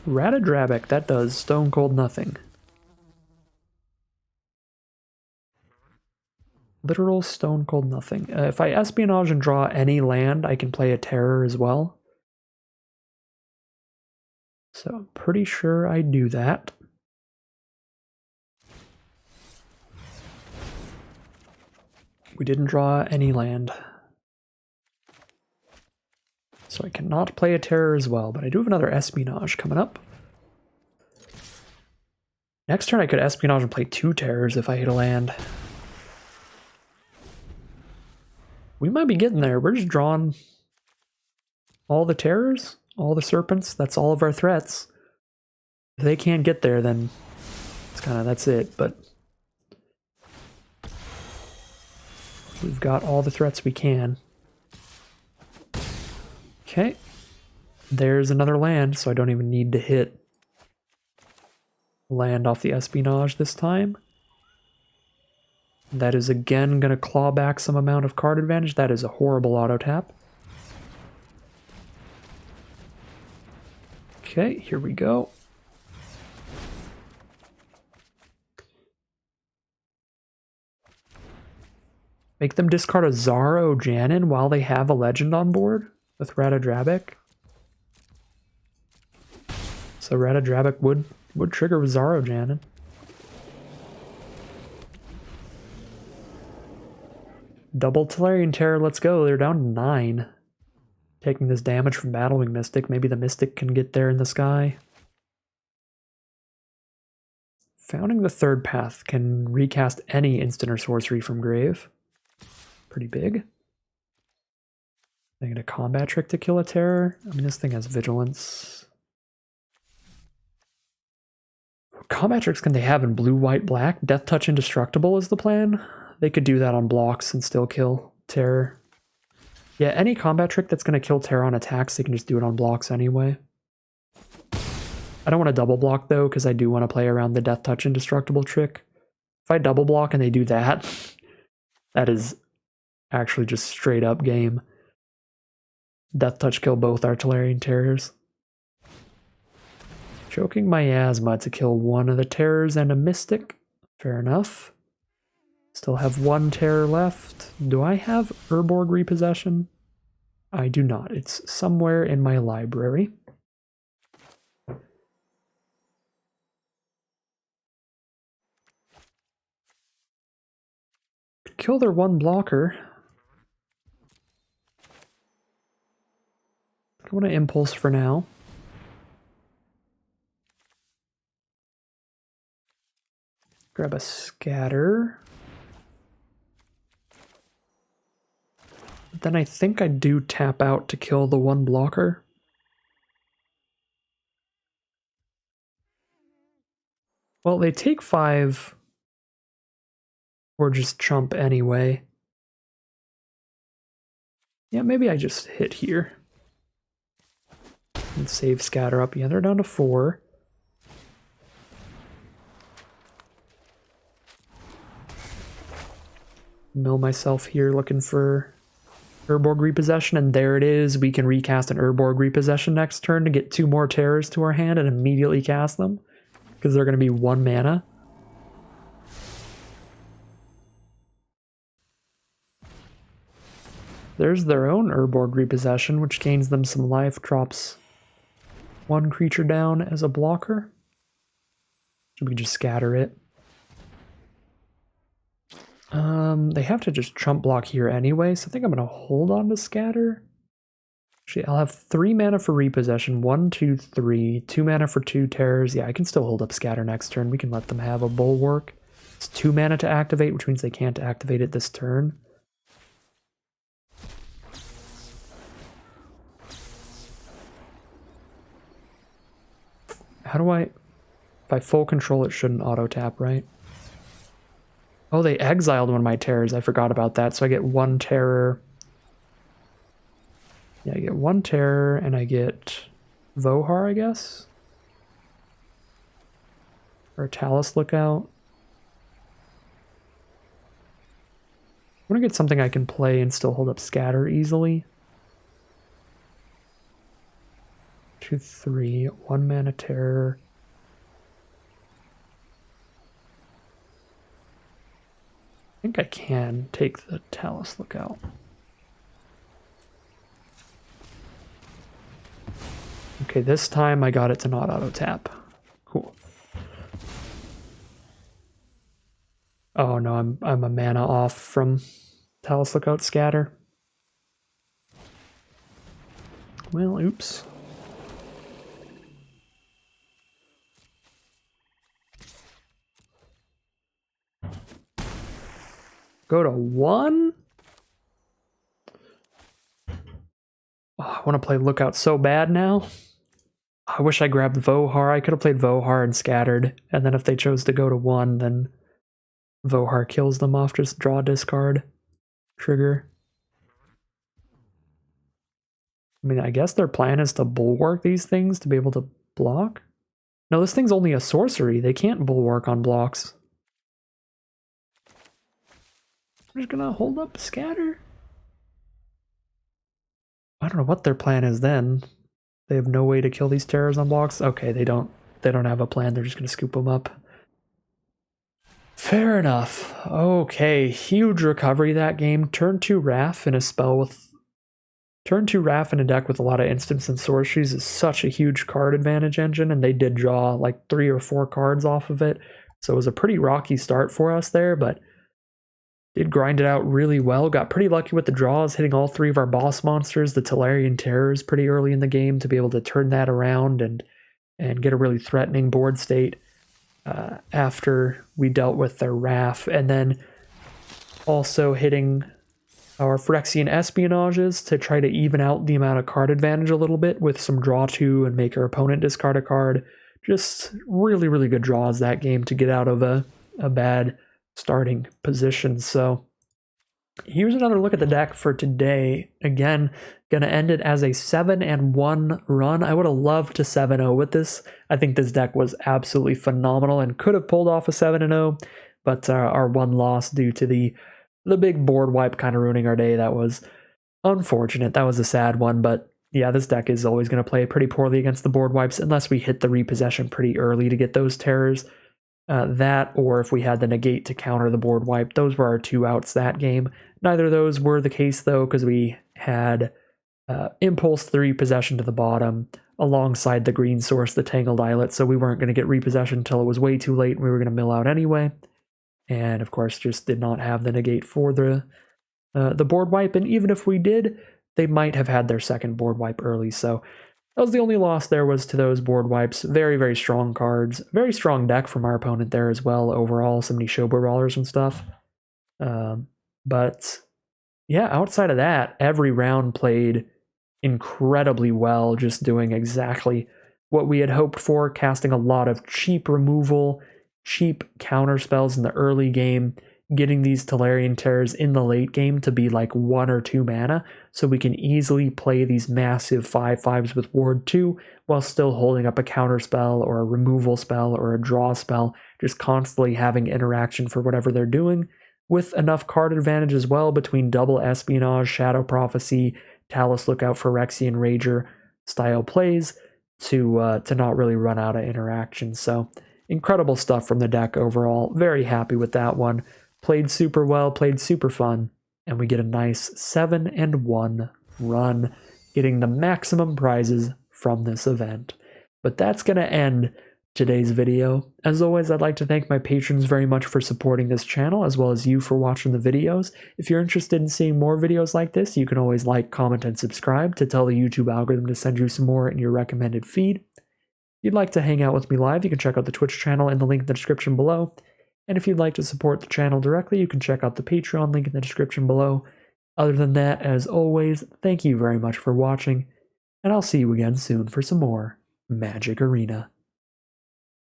Ratadrabek, that does stone cold nothing. Literal stone cold nothing. If I Espionage and draw any land, I can play a Terror as well. So I'm pretty sure I do that. We didn't draw any land. So I cannot play a terror as well, but I do have another espionage coming up. Next turn I could espionage and play 2 terrors if I hit a land. We might be getting there. We're just drawing all the terrors, all the serpents. That's all of our threats. If they can't get there, then it's that's it. But we've got all the threats we can. Okay. There's another land, so I don't even need to hit land off the espionage this time. That is again going to claw back some amount of card advantage. That is a horrible auto tap. Okay, here we go. Make them discard a Zaro Janin while they have a legend on board with Ratadrabek. So Ratadrabek would trigger with Zaro Janin. Double Tolarian Terror, let's go. They're down to 9. Taking this damage from Battlewing Mystic. Maybe the Mystic can get there in the sky. Founding the Third Path can recast any instant or sorcery from grave. Pretty big. They get a combat trick to kill a terror. I mean, this thing has vigilance. What combat tricks can they have in blue, white, black? Death Touch Indestructible is the plan. They could do that on blocks and still kill terror. Yeah, any combat trick that's going to kill terror on attacks, they can just do it on blocks anyway. I don't want to double block though, because I do want to play around the Death Touch Indestructible trick. If I double block and they do that, that is actually just straight up game. Death Touch kill both Artillerian Terrors. Choking Miasma to kill one of the Terrors and a Mystic. Fair enough. Still have 1 terror left. Do I have Urborg Repossession? I do not. It's somewhere in my library. Could kill their 1 blocker. I want to Impulse for now. Grab a Scatter. Then I think I do tap out to kill the 1 blocker. Well, they take 5 or just chump anyway. Yeah, maybe I just hit here. And save Scatter up. Yeah, they're down to 4. Mill myself here looking for Urborg Repossession, and there it is. We can recast an Urborg Repossession next turn to get 2 more terrors to our hand and immediately cast them, because they're going to be 1 mana. There's their own Urborg Repossession, which gains them some life, drops 1 creature down as a blocker. So we can just scatter it. They have to just chump block here anyway, so I think I'm going to hold on to Scatter. Actually, I'll have 3 mana for Repossession, 1, 2, 3, 2 mana for 2 terrors. Yeah, I can still hold up Scatter next turn. We can let them have a Bulwark. It's 2 mana to activate, which means they can't activate it this turn. How do I... If I full control, it shouldn't auto-tap, right? Oh, they exiled 1 of my terrors. I forgot about that. So I get 1 terror. Yeah, I get 1 terror, and I get Vohar, I guess? Or a Talus Lookout. I want to get something I can play and still hold up Scatter easily. 2, 3, 1 mana terror. I think I can take the Talus Lookout. Okay, this time I got it to not auto tap. Cool. Oh no, I'm a mana off from Talus Lookout Scatter. Well, oops. Go to 1? Oh, I want to play Lookout so bad now. I wish I grabbed Vohar. I could have played Vohar and scattered, and then if they chose to go to 1, then Vohar kills them off, just draw, discard, trigger. I mean, I guess their plan is to bulwark these things to be able to block? No, this thing's only a sorcery. They can't bulwark on blocks. I'm just gonna hold up scatter? I don't know what their plan is then. They have no way to kill these terrors on blocks? Okay, they don't have a plan. They're just gonna scoop them up. Fair enough. Okay, huge recovery that game. Turn 2 Wrath in a spell with... Turn 2 Wrath in a deck with a lot of instants and sorceries is such a huge card advantage engine, and they did draw like 3 or 4 cards off of it. So it was a pretty rocky start for us there, but did grind it out really well. Got pretty lucky with the draws, hitting all 3 of our boss monsters, the Tolarian Terrors, pretty early in the game to be able to turn that around and get a really threatening board state after we dealt with their Wrath. And then also hitting our Phyrexian Espionages to try to even out the amount of card advantage a little bit with some draw 2 and make our opponent discard a card. Just really, really good draws that game to get out of a bad starting position. So here's another look at the deck for today. Again, gonna end it as a 7-1 run. I would have loved to 7-0 with this. I think this deck was absolutely phenomenal and could have pulled off a 7-0, but our one loss due to the big board wipe kind of ruining our day. That was unfortunate. That was a sad one, but yeah, this deck is always going to play pretty poorly against the board wipes unless we hit the repossession pretty early to get those terrors. That, or if we had the negate to counter the board wipe. Those were our 2 outs that game. Neither of those were the case, though, because we had Impulse 3 possession to the bottom alongside the green source, the Tangled Islet, so we weren't going to get repossession until it was way too late and we were going to mill out anyway. And, of course, just did not have the negate for the board wipe, and even if we did, they might have had their second board wipe early, so that was the only loss there was to those board wipes. Very, very strong cards. Very strong deck from our opponent there as well overall. So many Showboard Brawlers and stuff. But yeah, outside of that, every round played incredibly well, just doing exactly what we had hoped for, casting a lot of cheap removal, cheap counter spells in the early game, getting these Tolarian Terrors in the late game to be like 1 or 2 mana, so we can easily play these massive 5/5s with Ward 2 while still holding up a counter spell or a removal spell or a draw spell, just constantly having interaction for whatever they're doing, with enough card advantage as well between double Espionage, Shadow Prophecy, Talus Lookout, Phyrexian Rager style plays to not really run out of interaction. So incredible stuff from the deck overall. Very happy with that one. Played super well, played super fun, and we get a nice 7-1 run, getting the maximum prizes from this event. But that's going to end today's video. As always, I'd like to thank my patrons very much for supporting this channel, as well as you for watching the videos. If you're interested in seeing more videos like this, you can always like, comment, and subscribe to tell the YouTube algorithm to send you some more in your recommended feed. If you'd like to hang out with me live, you can check out the Twitch channel in the link in the description below. And if you'd like to support the channel directly, you can check out the Patreon link in the description below. Other than that, as always, thank you very much for watching, and I'll see you again soon for some more Magic Arena.